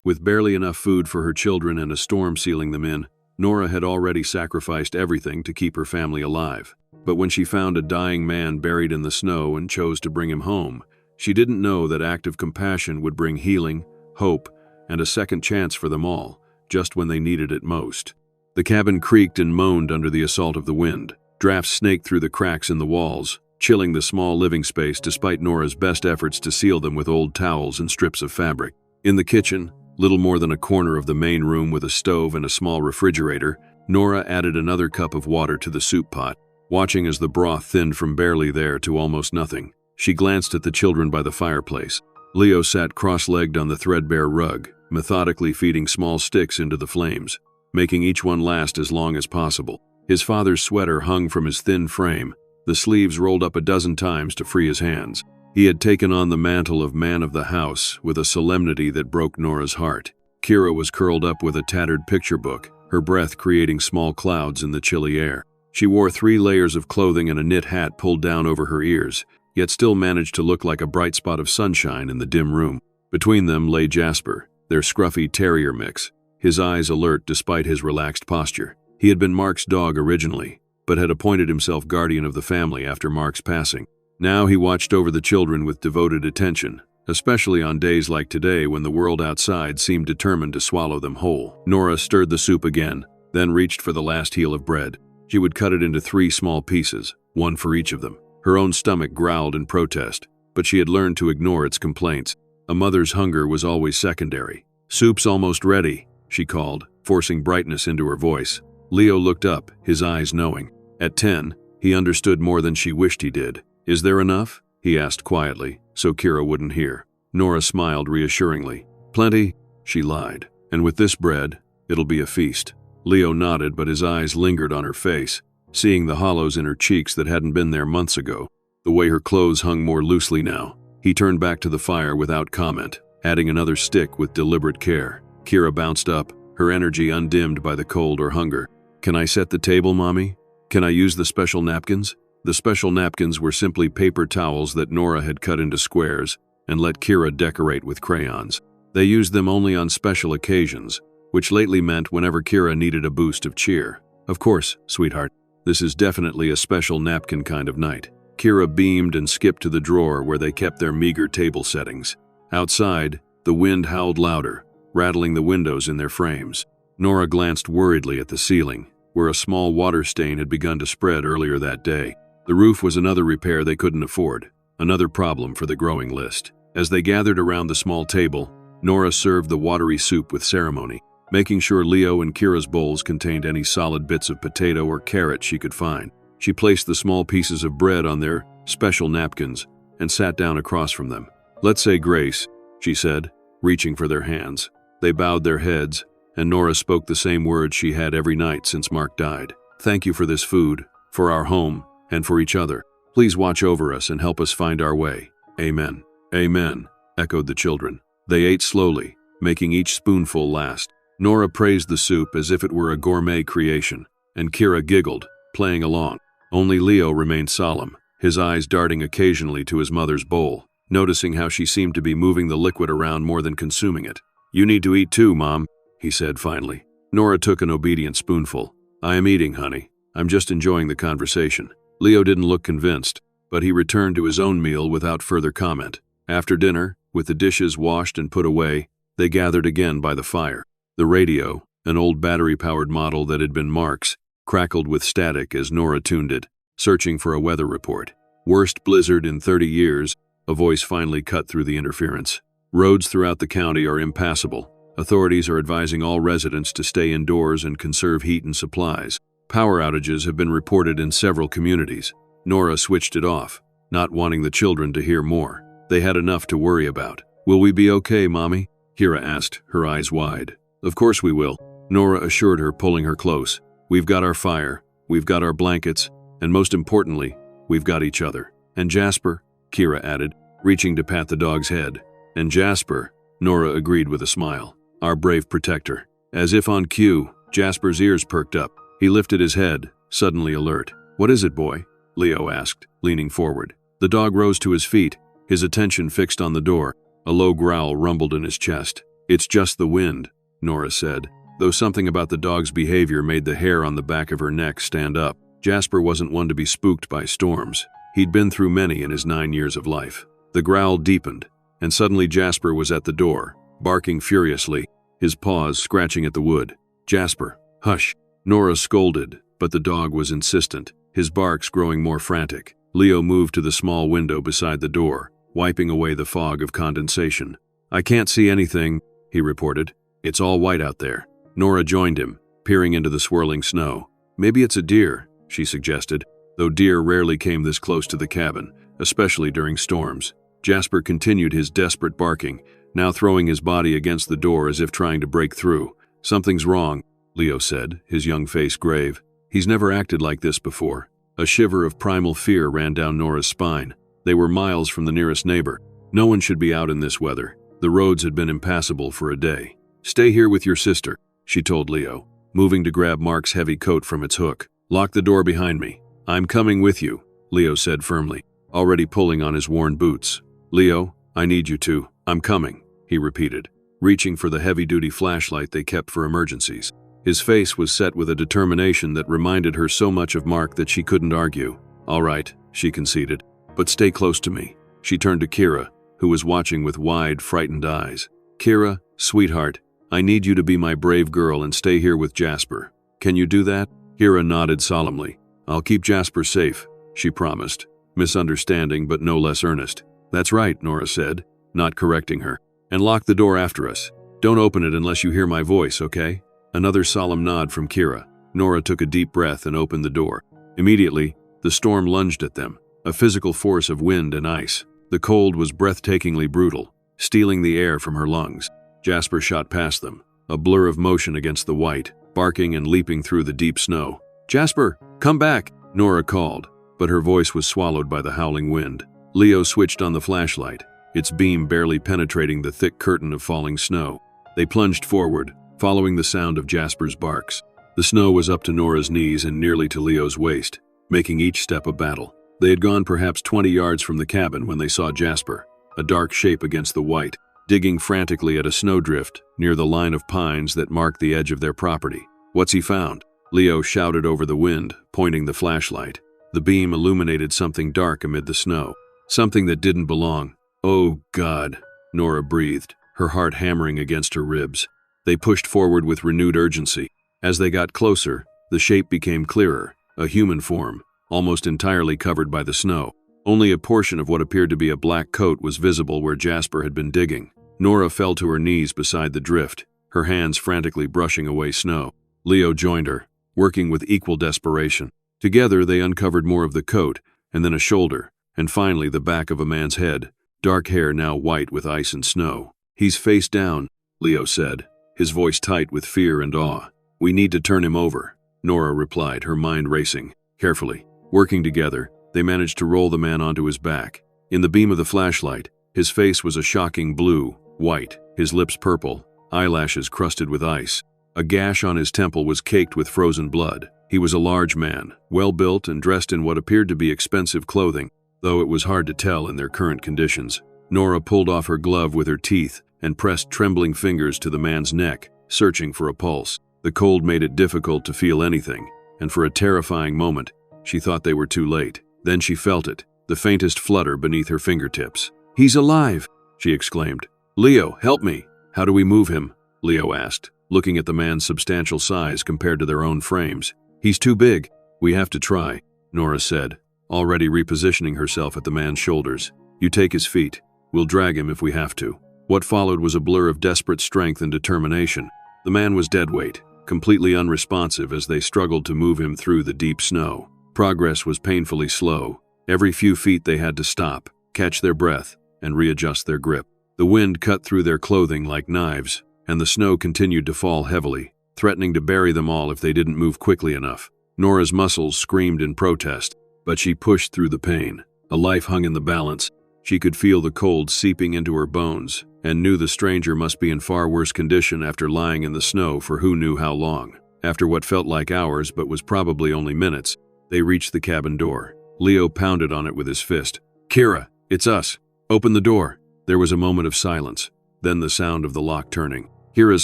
With barely enough food for her children and a storm sealing them in, Nora had already sacrificed everything to keep her family alive. But when she found a dying man buried in the snow and chose to bring him home, she didn't know that act of compassion would bring healing, hope, and a second chance for them all, just when they needed it most. The cabin creaked and moaned under the assault of the wind. Drafts snaked through the cracks in the walls, chilling the small living space despite Nora's best efforts to seal them with old towels and strips of fabric. In the kitchen, little more than a corner of the main room with a stove and a small refrigerator, Nora added another cup of water to the soup pot, watching as the broth thinned from barely there to almost nothing. She glanced at the children by the fireplace. Leo sat cross-legged on the threadbare rug, methodically feeding small sticks into the flames, making each one last as long as possible. His father's sweater hung from his thin frame, the sleeves rolled up a dozen times to free his hands. He had taken on the mantle of man of the house with a solemnity that broke Nora's heart. Kira was curled up with a tattered picture book, her breath creating small clouds in the chilly air. She wore 3 layers of clothing and a knit hat pulled down over her ears, yet still managed to look like a bright spot of sunshine in the dim room. Between them lay Jasper, their scruffy terrier mix, his eyes alert despite his relaxed posture. He had been Mark's dog originally, but had appointed himself guardian of the family after Mark's passing. Now he watched over the children with devoted attention, especially on days like today when the world outside seemed determined to swallow them whole. Nora stirred the soup again, then reached for the last heel of bread. She would cut it into 3 small pieces, one for each of them. Her own stomach growled in protest, but she had learned to ignore its complaints. A mother's hunger was always secondary. "Soup's almost ready," she called, forcing brightness into her voice. Leo looked up, his eyes knowing. At 10, he understood more than she wished he did. "Is there enough?" he asked quietly, so Kira wouldn't hear. Nora smiled reassuringly. "Plenty," she lied. "And with this bread, it'll be a feast." Leo nodded, but his eyes lingered on her face, seeing the hollows in her cheeks that hadn't been there months ago, the way her clothes hung more loosely now. He turned back to the fire without comment, adding another stick with deliberate care. Kira bounced up, her energy undimmed by the cold or hunger. "Can I set the table, Mommy? Can I use the special napkins?" The special napkins were simply paper towels that Nora had cut into squares and let Kira decorate with crayons. They used them only on special occasions, which lately meant whenever Kira needed a boost of cheer. "Of course, sweetheart. This is definitely a special napkin kind of night." Kira beamed and skipped to the drawer where they kept their meager table settings. Outside, the wind howled louder, rattling the windows in their frames. Nora glanced worriedly at the ceiling, where a small water stain had begun to spread earlier that day. The roof was another repair they couldn't afford, another problem for the growing list. As they gathered around the small table, Nora served the watery soup with ceremony, making sure Leo and Kira's bowls contained any solid bits of potato or carrot she could find. She placed the small pieces of bread on their special napkins and sat down across from them. "Let's say grace," she said, reaching for their hands. They bowed their heads, and Nora spoke the same words she had every night since Mark died. "Thank you for this food, for our home, and for each other. Please watch over us and help us find our way. Amen." "Amen," echoed the children. They ate slowly, making each spoonful last. Nora praised the soup as if it were a gourmet creation, and Kira giggled, playing along. Only Leo remained solemn, his eyes darting occasionally to his mother's bowl, noticing how she seemed to be moving the liquid around more than consuming it. "You need to eat too, Mom," he said finally. Nora took an obedient spoonful. "I am eating, honey. I'm just enjoying the conversation." Leo didn't look convinced, but he returned to his own meal without further comment. After dinner, with the dishes washed and put away, they gathered again by the fire. The radio, an old battery-powered model that had been Mark's, crackled with static as Nora tuned it, searching for a weather report. "Worst blizzard in 30 years, a voice finally cut through the interference. "Roads throughout the county are impassable. Authorities are advising all residents to stay indoors and conserve heat and supplies. Power outages have been reported in several communities." Nora switched it off, not wanting the children to hear more. They had enough to worry about. "Will we be okay, Mommy?" Kira asked, her eyes wide. "Of course we will," Nora assured her, pulling her close. "We've got our fire, we've got our blankets, and most importantly, we've got each other." "And Jasper," Kira added, reaching to pat the dog's head. "And Jasper," Nora agreed with a smile. "Our brave protector." As if on cue, Jasper's ears perked up. He lifted his head, suddenly alert. "What is it, boy?" Leo asked, leaning forward. The dog rose to his feet, his attention fixed on the door. A low growl rumbled in his chest. "It's just the wind," Nora said, though something about the dog's behavior made the hair on the back of her neck stand up. Jasper wasn't one to be spooked by storms. He'd been through many in his 9 years of life. The growl deepened, and suddenly Jasper was at the door, barking furiously, his paws scratching at the wood. "Jasper, hush!" Nora scolded, but the dog was insistent, his barks growing more frantic. Leo moved to the small window beside the door, wiping away the fog of condensation. "I can't see anything," he reported. "It's all white out there." Nora joined him, peering into the swirling snow. "Maybe it's a deer," she suggested, though deer rarely came this close to the cabin, especially during storms. Jasper continued his desperate barking, now throwing his body against the door as if trying to break through. "Something's wrong," Leo said, his young face grave. He's never acted like this before. A shiver of primal fear ran down Nora's spine. They were miles from the nearest neighbor. No one should be out in this weather. The roads had been impassable for a day. "Stay here with your sister," she told Leo, moving to grab Mark's heavy coat from its hook. "Lock the door behind me." "I'm coming with you," Leo said firmly, already pulling on his worn boots. "Leo, I need you to." "I'm coming," he repeated, reaching for the heavy-duty flashlight they kept for emergencies. His face was set with a determination that reminded her so much of Mark that she couldn't argue. "All right," she conceded, "but stay close to me." She turned to Kira, who was watching with wide, frightened eyes. "Kira, sweetheart, I need you to be my brave girl and stay here with Jasper. Can you do that?" Kira nodded solemnly. "I'll keep Jasper safe," she promised, misunderstanding but no less earnest. "That's right," Nora said, not correcting her. "And lock the door after us. Don't open it unless you hear my voice, okay?" Another solemn nod from Kira. Nora took a deep breath and opened the door. Immediately, the storm lunged at them, a physical force of wind and ice. The cold was breathtakingly brutal, stealing the air from her lungs. Jasper shot past them, a blur of motion against the white, barking and leaping through the deep snow. "Jasper, come back!" Nora called, but her voice was swallowed by the howling wind. Leo switched on the flashlight, its beam barely penetrating the thick curtain of falling snow. They plunged forward, following the sound of Jasper's barks. The snow was up to Nora's knees and nearly to Leo's waist, making each step a battle. They had gone perhaps 20 yards from the cabin when they saw Jasper, a dark shape against the white, digging frantically at a snowdrift near the line of pines that marked the edge of their property. "What's he found?" Leo shouted over the wind, pointing the flashlight. The beam illuminated something dark amid the snow, something that didn't belong. "Oh, God," Nora breathed, her heart hammering against her ribs. They pushed forward with renewed urgency. As they got closer, the shape became clearer, a human form, almost entirely covered by the snow. Only a portion of what appeared to be a black coat was visible where Jasper had been digging. Nora fell to her knees beside the drift, her hands frantically brushing away snow. Leo joined her, working with equal desperation. Together they uncovered more of the coat, and then a shoulder, and finally the back of a man's head, dark hair now white with ice and snow. "He's face down," Leo said, his voice tight with fear and awe. "We need to turn him over," Nora replied, her mind racing. Carefully, working together, they managed to roll the man onto his back. In the beam of the flashlight, his face was a shocking blue, white, his lips purple, eyelashes crusted with ice. A gash on his temple was caked with frozen blood. He was a large man, well-built and dressed in what appeared to be expensive clothing, though it was hard to tell in their current conditions. Nora pulled off her glove with her teeth and pressed trembling fingers to the man's neck, searching for a pulse. The cold made it difficult to feel anything, and for a terrifying moment, she thought they were too late. Then she felt it, the faintest flutter beneath her fingertips. "He's alive!" she exclaimed. "Leo, help me!" "How do we move him?" Leo asked, looking at the man's substantial size compared to their own frames. "He's too big." "We have to try," Nora said, already repositioning herself at the man's shoulders. "You take his feet. We'll drag him if we have to." What followed was a blur of desperate strength and determination. The man was dead weight, completely unresponsive as they struggled to move him through the deep snow. Progress was painfully slow. Every few feet they had to stop, catch their breath, and readjust their grip. The wind cut through their clothing like knives, and the snow continued to fall heavily, threatening to bury them all if they didn't move quickly enough. Nora's muscles screamed in protest, but she pushed through the pain. A life hung in the balance. She could feel the cold seeping into her bones, and knew the stranger must be in far worse condition after lying in the snow for who knew how long. After what felt like hours but was probably only minutes, they reached the cabin door. Leo pounded on it with his fist. "Kira, it's us. Open the door." There was a moment of silence. then the sound of the lock turning. Kira's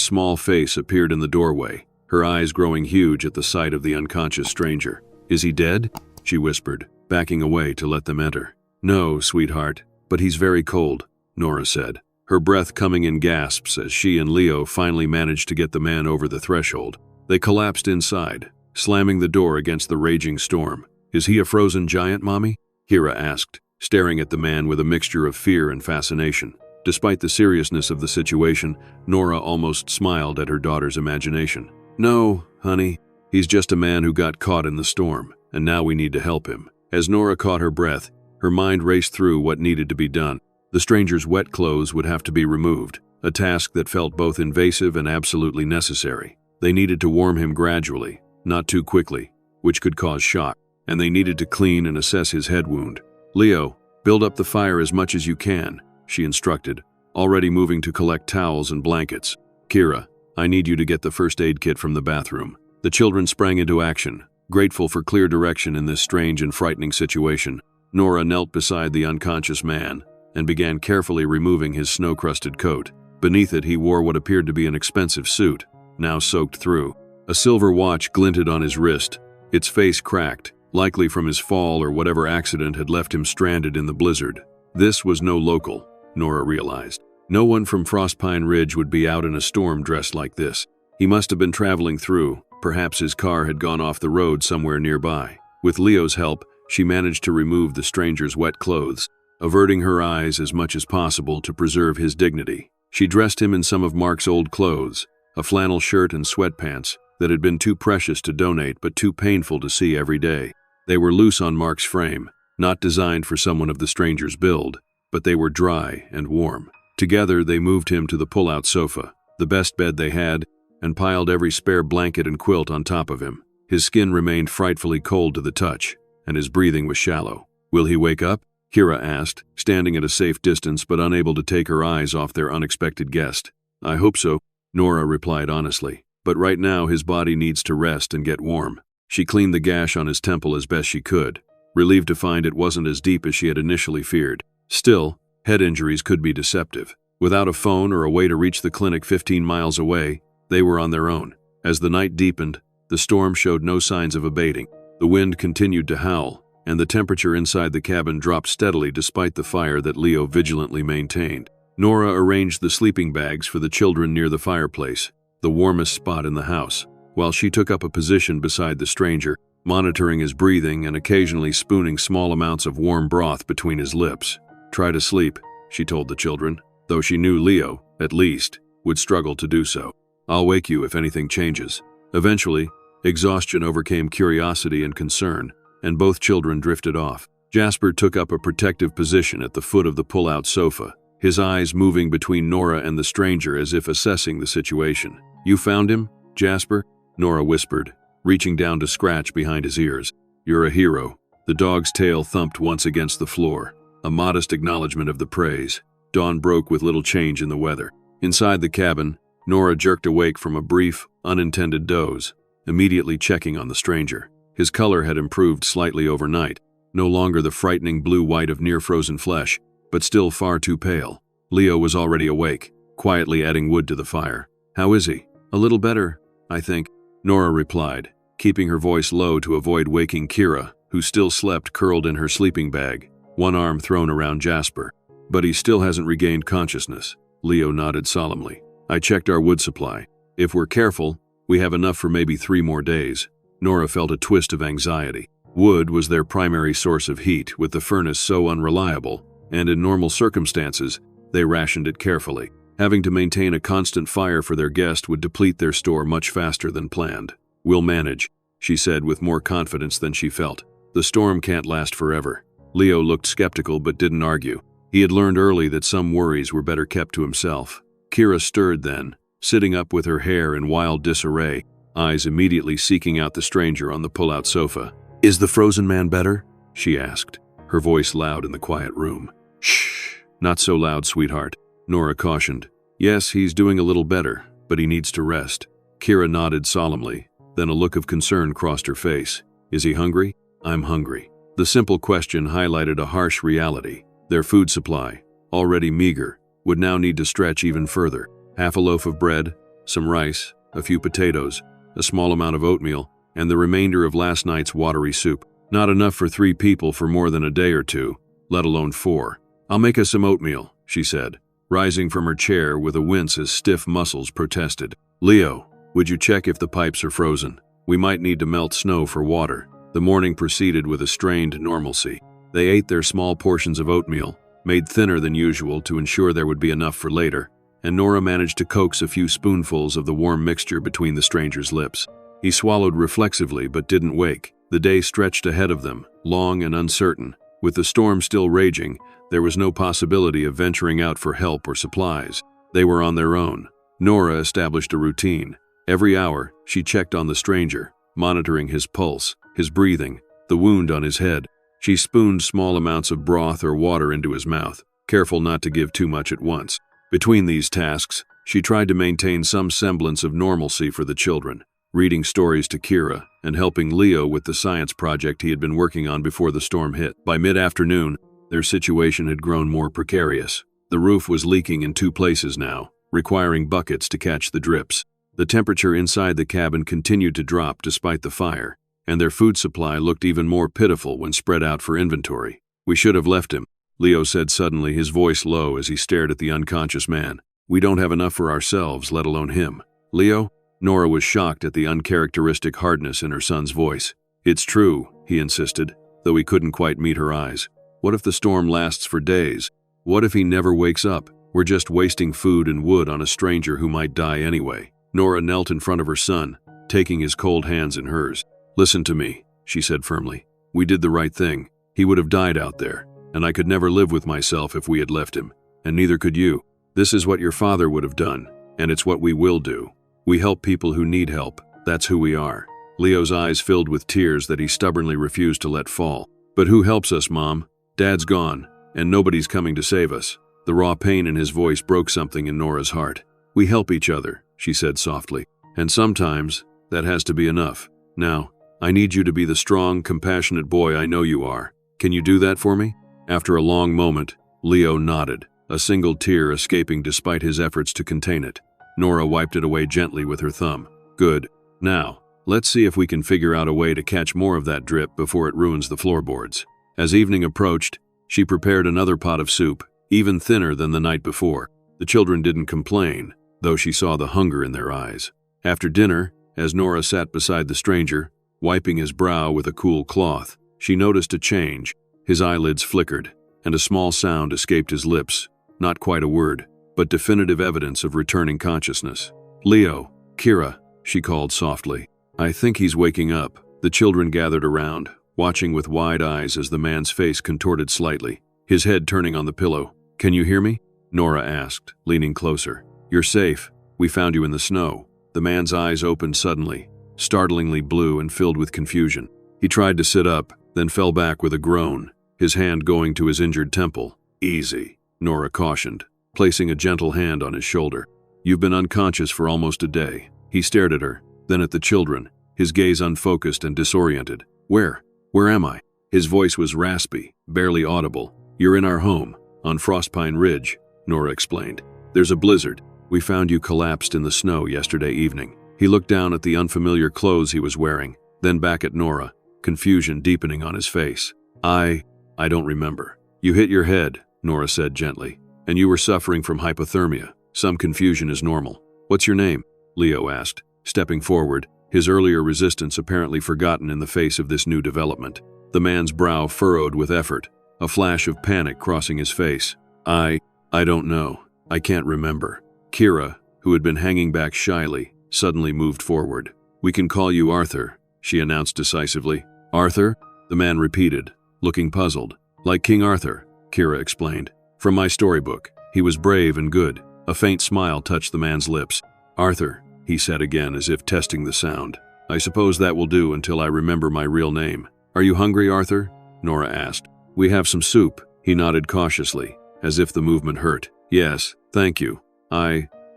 small face appeared in the doorway, her eyes growing huge at the sight of the unconscious stranger. "Is he dead?" she whispered, backing away to let them enter. "No, sweetheart, but he's very cold," Nora said, her breath coming in gasps as she and Leo finally managed to get the man over the threshold. They collapsed inside, slamming the door against the raging storm. "Is he a frozen giant, Mommy?" Kira asked, staring at the man with a mixture of fear and fascination. Despite the seriousness of the situation, Nora almost smiled at her daughter's imagination. "No, honey, he's just a man who got caught in the storm, and now we need to help him." As Nora caught her breath, her mind raced through what needed to be done. The stranger's wet clothes would have to be removed, a task that felt both invasive and absolutely necessary. They needed to warm him gradually, not too quickly, which could cause shock, and they needed to clean and assess his head wound. "Leo, build up the fire as much as you can," she instructed, already moving to collect towels and blankets. "Kira, I need you to get the first aid kit from the bathroom." The children sprang into action, grateful for clear direction in this strange and frightening situation. Nora knelt beside the unconscious man and began carefully removing his snow-crusted coat. Beneath it, he wore what appeared to be an expensive suit, now soaked through. A silver watch glinted on his wrist, its face cracked, likely from his fall or whatever accident had left him stranded in the blizzard. This was no local, Nora realized. No one from Frostpine Ridge would be out in a storm dressed like this. He must have been traveling through. Perhaps his car had gone off the road somewhere nearby. With Leo's help, she managed to remove the stranger's wet clothes, averting her eyes as much as possible to preserve his dignity. She dressed him in some of Mark's old clothes, a flannel shirt and sweatpants that had been too precious to donate but too painful to see every day. They were loose on Mark's frame, not designed for someone of the stranger's build, but they were dry and warm. Together, they moved him to the pull-out sofa, the best bed they had, and piled every spare blanket and quilt on top of him. His skin remained frightfully cold to the touch, and his breathing was shallow. "Will he wake up?" Kira asked, standing at a safe distance but unable to take her eyes off their unexpected guest. "I hope so," Nora replied honestly. "But right now his body needs to rest and get warm." She cleaned the gash on his temple as best she could, relieved to find it wasn't as deep as she had initially feared. Still, head injuries could be deceptive. Without a phone or a way to reach the clinic 15 miles away, they were on their own. As the night deepened, the storm showed no signs of abating. The wind continued to howl, and the temperature inside the cabin dropped steadily despite the fire that Leo vigilantly maintained. Nora arranged the sleeping bags for the children near the fireplace, the warmest spot in the house, while she took up a position beside the stranger, monitoring his breathing and occasionally spooning small amounts of warm broth between his lips. "Try to sleep," she told the children, though she knew Leo, at least, would struggle to do so. "I'll wake you if anything changes." Eventually, exhaustion overcame curiosity and concern, and both children drifted off. Jasper took up a protective position at the foot of the pull-out sofa, his eyes moving between Nora and the stranger as if assessing the situation. "You found him, Jasper?" Nora whispered, reaching down to scratch behind his ears. "You're a hero." The dog's tail thumped once against the floor, a modest acknowledgement of the praise. Dawn broke with little change in the weather. Inside the cabin, Nora jerked awake from a brief, unintended doze, immediately checking on the stranger. His color had improved slightly overnight, no longer the frightening blue-white of near-frozen flesh, but still far too pale. Leo was already awake, quietly adding wood to the fire. "How is he?" "A little better, I think," Nora replied, keeping her voice low to avoid waking Kira, who still slept curled in her sleeping bag, one arm thrown around Jasper. "But he still hasn't regained consciousness," Leo nodded solemnly. "I checked our wood supply. If we're careful, we have enough for maybe 3 more days." Nora felt a twist of anxiety. Wood was their primary source of heat, with the furnace so unreliable, and in normal circumstances, they rationed it carefully. Having to maintain a constant fire for their guest would deplete their store much faster than planned. "We'll manage," she said with more confidence than she felt. "The storm can't last forever." Leo looked skeptical but didn't argue. He had learned early that some worries were better kept to himself. Kira stirred then, sitting up with her hair in wild disarray, eyes immediately seeking out the stranger on the pull-out sofa. "Is the frozen man better?" she asked, her voice loud in the quiet room. "Shh, not so loud, sweetheart," Nora cautioned. "Yes, he's doing a little better, but he needs to rest." Kira nodded solemnly, then a look of concern crossed her face. "Is he hungry?" "I'm hungry." The simple question highlighted a harsh reality. Their food supply, already meager, would now need to stretch even further. Half a loaf of bread, some rice, a few potatoes, a small amount of oatmeal, and the remainder of last night's watery soup. Not enough for 3 people for more than a day or two, let alone 4. "I'll make us some oatmeal," she said, rising from her chair with a wince as stiff muscles protested. "Leo, would you check if the pipes are frozen? We might need to melt snow for water." The morning proceeded with a strained normalcy. They ate their small portions of oatmeal, made thinner than usual to ensure there would be enough for later, and Nora managed to coax a few spoonfuls of the warm mixture between the stranger's lips. He swallowed reflexively but didn't wake. The day stretched ahead of them, long and uncertain. With the storm still raging, there was no possibility of venturing out for help or supplies. They were on their own. Nora established a routine. Every hour, she checked on the stranger, monitoring his pulse, his breathing, the wound on his head. She spooned small amounts of broth or water into his mouth, careful not to give too much at once. Between these tasks, she tried to maintain some semblance of normalcy for the children, reading stories to Kira and helping Leo with the science project he had been working on before the storm hit. By mid-afternoon, their situation had grown more precarious. The roof was leaking in 2 places now, requiring buckets to catch the drips. The temperature inside the cabin continued to drop despite the fire, and their food supply looked even more pitiful when spread out for inventory. "We should have left him," Leo said suddenly, his voice low as he stared at the unconscious man. "We don't have enough for ourselves, let alone him." "Leo?" Nora was shocked at the uncharacteristic hardness in her son's voice. "It's true," he insisted, though he couldn't quite meet her eyes. "What if the storm lasts for days? What if he never wakes up? We're just wasting food and wood on a stranger who might die anyway." Nora knelt in front of her son, taking his cold hands in hers. "Listen to me," she said firmly. "We did the right thing. He would have died out there, and I could never live with myself if we had left him, and neither could you. This is what your father would have done, and it's what we will do. We help people who need help. That's who we are." Leo's eyes filled with tears that he stubbornly refused to let fall. "But who helps us, Mom? Dad's gone, and nobody's coming to save us." The raw pain in his voice broke something in Nora's heart. "We help each other," she said softly, "and sometimes that has to be enough. Now, I need you to be the strong, compassionate boy I know you are. Can you do that for me?" After a long moment, Leo nodded, a single tear escaping despite his efforts to contain it. Nora wiped it away gently with her thumb. "Good. Now, let's see if we can figure out a way to catch more of that drip before it ruins the floorboards." As evening approached, she prepared another pot of soup, even thinner than the night before. The children didn't complain, though she saw the hunger in their eyes. After dinner, as Nora sat beside the stranger, wiping his brow with a cool cloth, she noticed a change. His eyelids flickered, and a small sound escaped his lips. Not quite a word, but definitive evidence of returning consciousness. "Leo, Kira," she called softly. "I think he's waking up." The children gathered around, watching with wide eyes as the man's face contorted slightly, his head turning on the pillow. "Can you hear me?" Nora asked, leaning closer. "You're safe. We found you in the snow." The man's eyes opened suddenly, startlingly blue and filled with confusion. He tried to sit up, then fell back with a groan, his hand going to his injured temple. "Easy," Nora cautioned, placing a gentle hand on his shoulder. "You've been unconscious for almost a day." He stared at her, then at the children, his gaze unfocused and disoriented. Where am I?" His voice was raspy, barely audible. "You're in our home, on Frostpine Ridge," Nora explained. "There's a blizzard. We found you collapsed in the snow yesterday evening." He looked down at the unfamiliar clothes he was wearing, then back at Nora, confusion deepening on his face. I don't remember." "You hit your head," Nora said gently, "and you were suffering from hypothermia. Some confusion is normal." "What's your name?" Leo asked, stepping forward, his earlier resistance apparently forgotten in the face of this new development. The man's brow furrowed with effort, a flash of panic crossing his face. I don't know. I can't remember." Kira, who had been hanging back shyly, suddenly moved forward. "We can call you Arthur," she announced decisively. "Arthur?" the man repeated, looking puzzled. "Like King Arthur," Kira explained. "From my storybook. He was brave and good." A faint smile touched the man's lips. "Arthur," he said again as if testing the sound. "I suppose that will do until I remember my real name." "Are you hungry, Arthur?" Nora asked. "We have some soup." He nodded cautiously, as if the movement hurt. "Yes, thank you.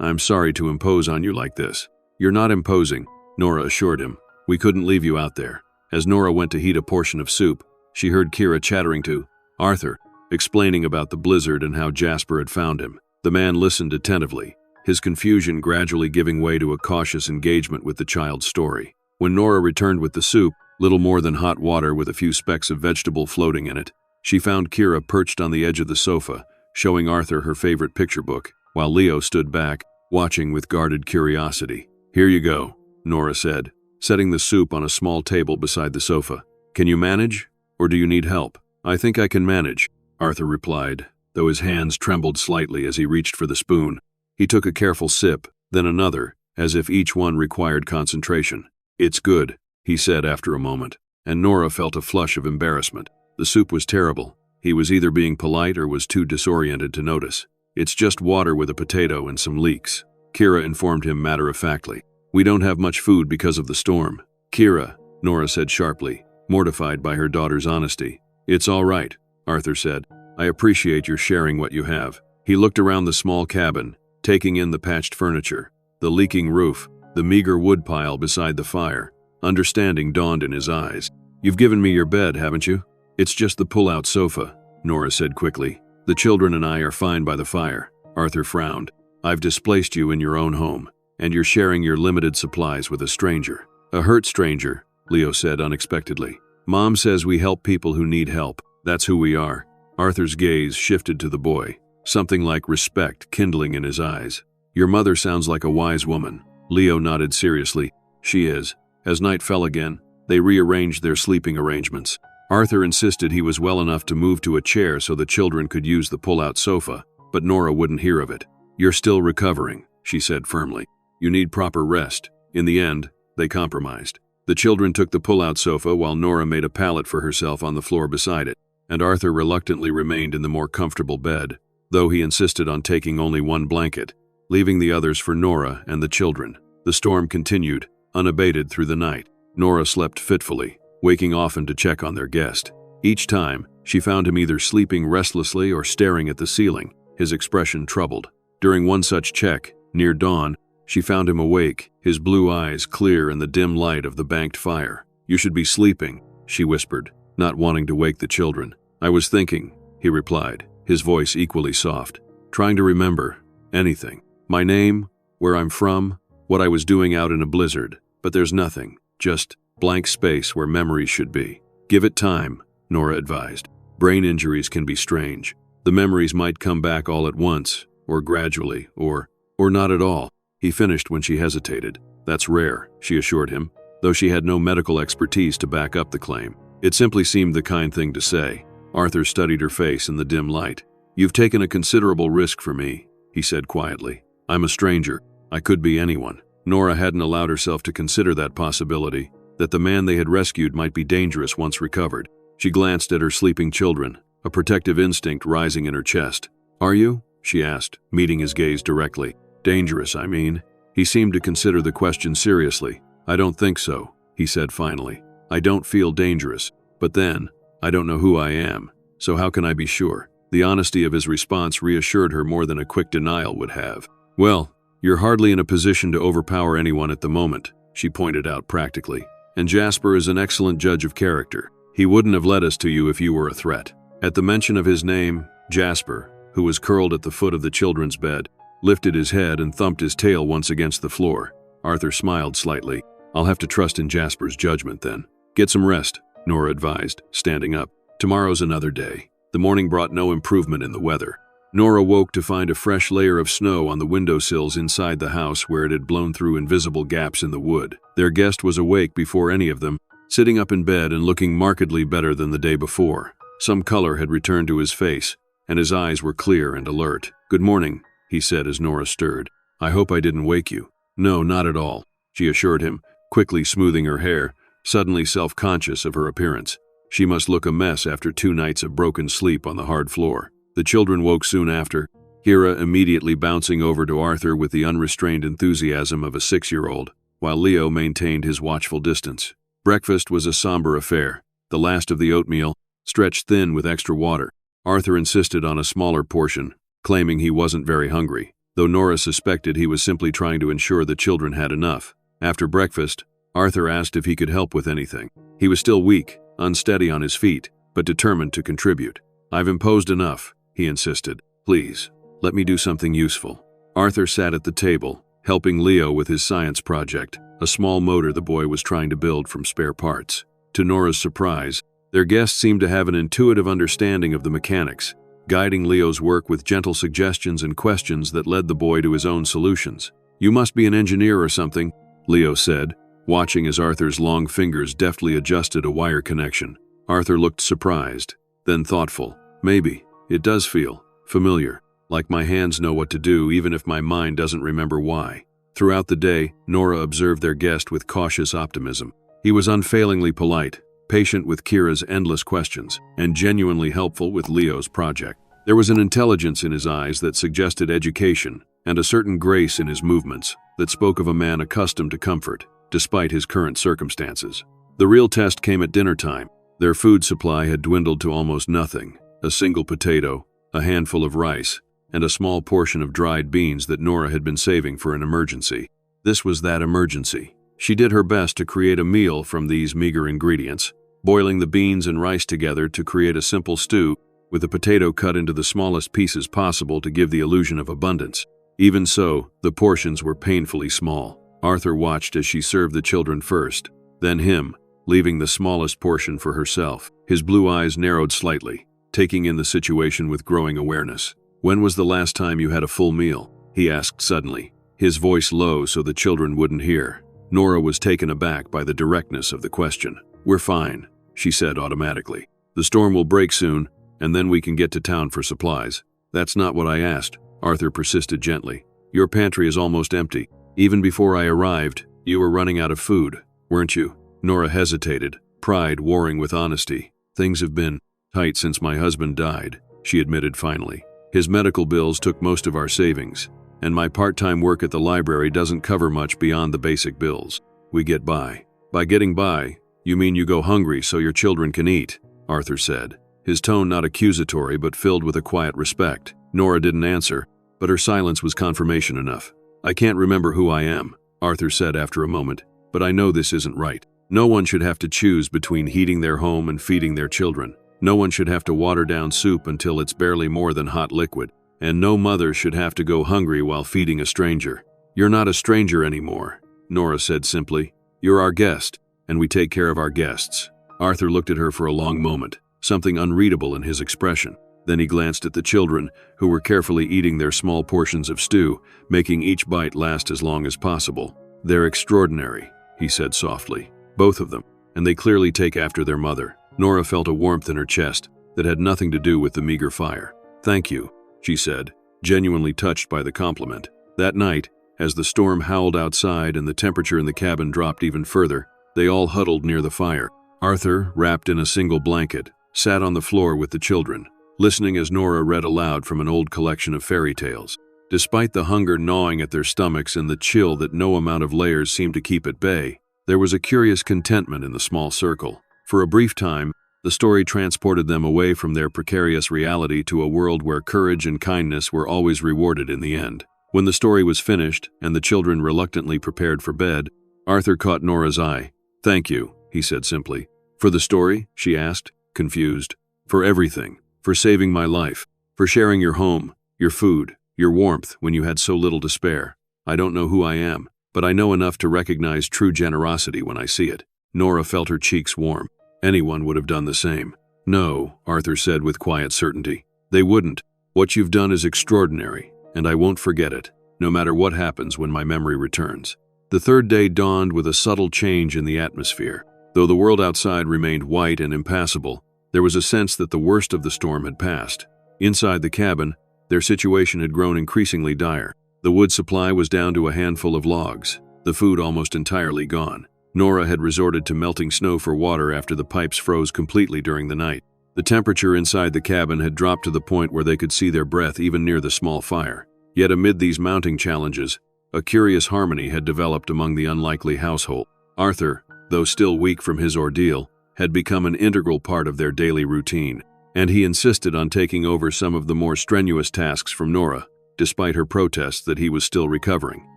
I'm sorry to impose on you like this." "You're not imposing," Nora assured him. "We couldn't leave you out there." As Nora went to heat a portion of soup, she heard Kira chattering to Arthur, explaining about the blizzard and how Jasper had found him. The man listened attentively, his confusion gradually giving way to a cautious engagement with the child's story. When Nora returned with the soup, little more than hot water with a few specks of vegetable floating in it, she found Kira perched on the edge of the sofa, showing Arthur her favorite picture book, while Leo stood back, watching with guarded curiosity. "Here you go," Nora said, setting the soup on a small table beside the sofa. "Can you manage, or do you need help?" "I think I can manage," Arthur replied, though his hands trembled slightly as he reached for the spoon. He took a careful sip, then another, as if each one required concentration. "It's good," he said after a moment, and Nora felt a flush of embarrassment. The soup was terrible. He was either being polite or was too disoriented to notice. "It's just water with a potato and some leeks," Kira informed him matter-of-factly. "We don't have much food because of the storm." "Kira," Nora said sharply, mortified by her daughter's honesty. "It's all right," Arthur said. "I appreciate your sharing what you have." He looked around the small cabin, taking in the patched furniture, the leaking roof, the meager woodpile beside the fire. Understanding dawned in his eyes. "You've given me your bed, haven't you?" "It's just the pull-out sofa," Nora said quickly. "The children and I are fine by the fire." Arthur frowned. "I've displaced you in your own home, and you're sharing your limited supplies with a stranger." "A hurt stranger," Leo said unexpectedly. "Mom says we help people who need help. That's who we are." Arthur's gaze shifted to the boy, something like respect kindling in his eyes. "Your mother sounds like a wise woman." Leo nodded seriously. "She is." As night fell again, they rearranged their sleeping arrangements. Arthur insisted he was well enough to move to a chair so the children could use the pull-out sofa, but Nora wouldn't hear of it. "You're still recovering," she said firmly. "You need proper rest." In the end, they compromised. The children took the pull-out sofa while Nora made a pallet for herself on the floor beside it, and Arthur reluctantly remained in the more comfortable bed, though he insisted on taking only one blanket, leaving the others for Nora and the children. The storm continued, unabated through the night. Nora slept fitfully, waking often to check on their guest. Each time, she found him either sleeping restlessly or staring at the ceiling, his expression troubled. During one such check, near dawn, she found him awake, his blue eyes clear in the dim light of the banked fire. "You should be sleeping," she whispered, not wanting to wake the children. "I was thinking," he replied, his voice equally soft. "Trying to remember anything. My name, where I'm from, what I was doing out in a blizzard. But there's nothing, just blank space where memories should be." "Give it time," Nora advised. "Brain injuries can be strange. The memories might come back all at once, or gradually, or not at all." He finished when she hesitated. "That's rare," she assured him, though she had no medical expertise to back up the claim. It simply seemed the kind thing to say. Arthur studied her face in the dim light. "You've taken a considerable risk for me," he said quietly. "I'm a stranger. I could be anyone." Nora hadn't allowed herself to consider that possibility, that the man they had rescued might be dangerous once recovered. She glanced at her sleeping children, a protective instinct rising in her chest. "Are you?" she asked, meeting his gaze directly. "Dangerous, I mean." He seemed to consider the question seriously. "I don't think so," he said finally. "I don't feel dangerous. But then, I don't know who I am, so how can I be sure?" The honesty of his response reassured her more than a quick denial would have. "Well, you're hardly in a position to overpower anyone at the moment," she pointed out practically. "And Jasper is an excellent judge of character. He wouldn't have led us to you if you were a threat." At the mention of his name, Jasper, who was curled at the foot of the children's bed, lifted his head and thumped his tail once against the floor. Arthur smiled slightly. "I'll have to trust in Jasper's judgment then." "Get some rest," Nora advised, standing up. "Tomorrow's another day." The morning brought no improvement in the weather. Nora woke to find a fresh layer of snow on the windowsills inside the house where it had blown through invisible gaps in the wood. Their guest was awake before any of them, sitting up in bed and looking markedly better than the day before. Some color had returned to his face, and his eyes were clear and alert. "Good morning," he said as Nora stirred. "I hope I didn't wake you." "No, not at all," she assured him, quickly smoothing her hair, suddenly self-conscious of her appearance. She must look a mess after 2 nights of broken sleep on the hard floor. The children woke soon after, Kira immediately bouncing over to Arthur with the unrestrained enthusiasm of a 6-year-old, while Leo maintained his watchful distance. Breakfast was a somber affair, the last of the oatmeal, stretched thin with extra water. Arthur insisted on a smaller portion, claiming he wasn't very hungry, though Nora suspected he was simply trying to ensure the children had enough. After breakfast, Arthur asked if he could help with anything. He was still weak, unsteady on his feet, but determined to contribute. "I've imposed enough," he insisted. "Please, Let me do something useful." Arthur sat at the table, helping Leo with his science project, a small motor the boy was trying to build from spare parts. To Nora's surprise, their guest seemed to have an intuitive understanding of the mechanics, guiding Leo's work with gentle suggestions and questions that led the boy to his own solutions. "You must be an engineer or something," Leo said, watching as Arthur's long fingers deftly adjusted a wire connection. Arthur looked surprised, then thoughtful. "Maybe. It does feel familiar, like my hands know what to do even if my mind doesn't remember why." Throughout the day, Nora observed their guest with cautious optimism. He was unfailingly polite, patient with Kira's endless questions, and genuinely helpful with Leo's project. There was an intelligence in his eyes that suggested education, and a certain grace in his movements that spoke of a man accustomed to comfort, despite his current circumstances. The real test came at dinner time. Their food supply had dwindled to almost nothing: a single potato, a handful of rice, and a small portion of dried beans that Nora had been saving for an emergency. This was that emergency. She did her best to create a meal from these meager ingredients, boiling the beans and rice together to create a simple stew, with the potato cut into the smallest pieces possible to give the illusion of abundance. Even so, the portions were painfully small. Arthur watched as she served the children first, then him, leaving the smallest portion for herself. His blue eyes narrowed slightly, taking in the situation with growing awareness. "When was the last time you had a full meal?" he asked suddenly, his voice low so the children wouldn't hear. Nora was taken aback by the directness of the question. "We're fine," she said automatically. "The storm will break soon, and then we can get to town for supplies." "That's not what I asked," Arthur persisted gently. "Your pantry is almost empty. Even before I arrived, you were running out of food, weren't you?" Nora hesitated, pride warring with honesty. "Things have been tight since my husband died," she admitted finally. "His medical bills took most of our savings, and my part-time work at the library doesn't cover much beyond the basic bills. We get by." "By getting by, you mean you go hungry so your children can eat," Arthur said, his tone not accusatory but filled with a quiet respect. Nora didn't answer, but her silence was confirmation enough. "I can't remember who I am," Arthur said after a moment, "but I know this isn't right. No one should have to choose between heating their home and feeding their children. No one should have to water down soup until it's barely more than hot liquid. And no mother should have to go hungry while feeding a stranger." "You're not a stranger anymore," Nora said simply. "You're our guest, and we take care of our guests." Arthur looked at her for a long moment, something unreadable in his expression. Then he glanced at the children, who were carefully eating their small portions of stew, making each bite last as long as possible. "They're extraordinary," he said softly. "Both of them, and they clearly take after their mother." Nora felt a warmth in her chest that had nothing to do with the meager fire. "Thank you," she said, genuinely touched by the compliment. That night, as the storm howled outside and the temperature in the cabin dropped even further, they all huddled near the fire. Arthur, wrapped in a single blanket, sat on the floor with the children, listening as Nora read aloud from an old collection of fairy tales. Despite the hunger gnawing at their stomachs and the chill that no amount of layers seemed to keep at bay, there was a curious contentment in the small circle. For a brief time, the story transported them away from their precarious reality to a world where courage and kindness were always rewarded in the end. When the story was finished and the children reluctantly prepared for bed, Arthur caught Nora's eye. "Thank you," he said simply. "For the story?" she asked, confused. "For everything. For saving my life. For sharing your home, your food, your warmth when you had so little to spare. I don't know who I am, but I know enough to recognize true generosity when I see it." Nora felt her cheeks warm. Anyone would have done the same. "No," Arthur said with quiet certainty. "They wouldn't. What you've done is extraordinary, and I won't forget it, no matter what happens when my memory returns." The third day dawned with a subtle change in the atmosphere. Though the world outside remained white and impassable, there was a sense that the worst of the storm had passed. Inside the cabin, their situation had grown increasingly dire. The wood supply was down to a handful of logs, the food almost entirely gone. Nora had resorted to melting snow for water after the pipes froze completely during the night. The temperature inside the cabin had dropped to the point where they could see their breath even near the small fire. Yet amid these mounting challenges, a curious harmony had developed among the unlikely household. Arthur, though still weak from his ordeal, had become an integral part of their daily routine, and he insisted on taking over some of the more strenuous tasks from Nora, despite her protests that he was still recovering.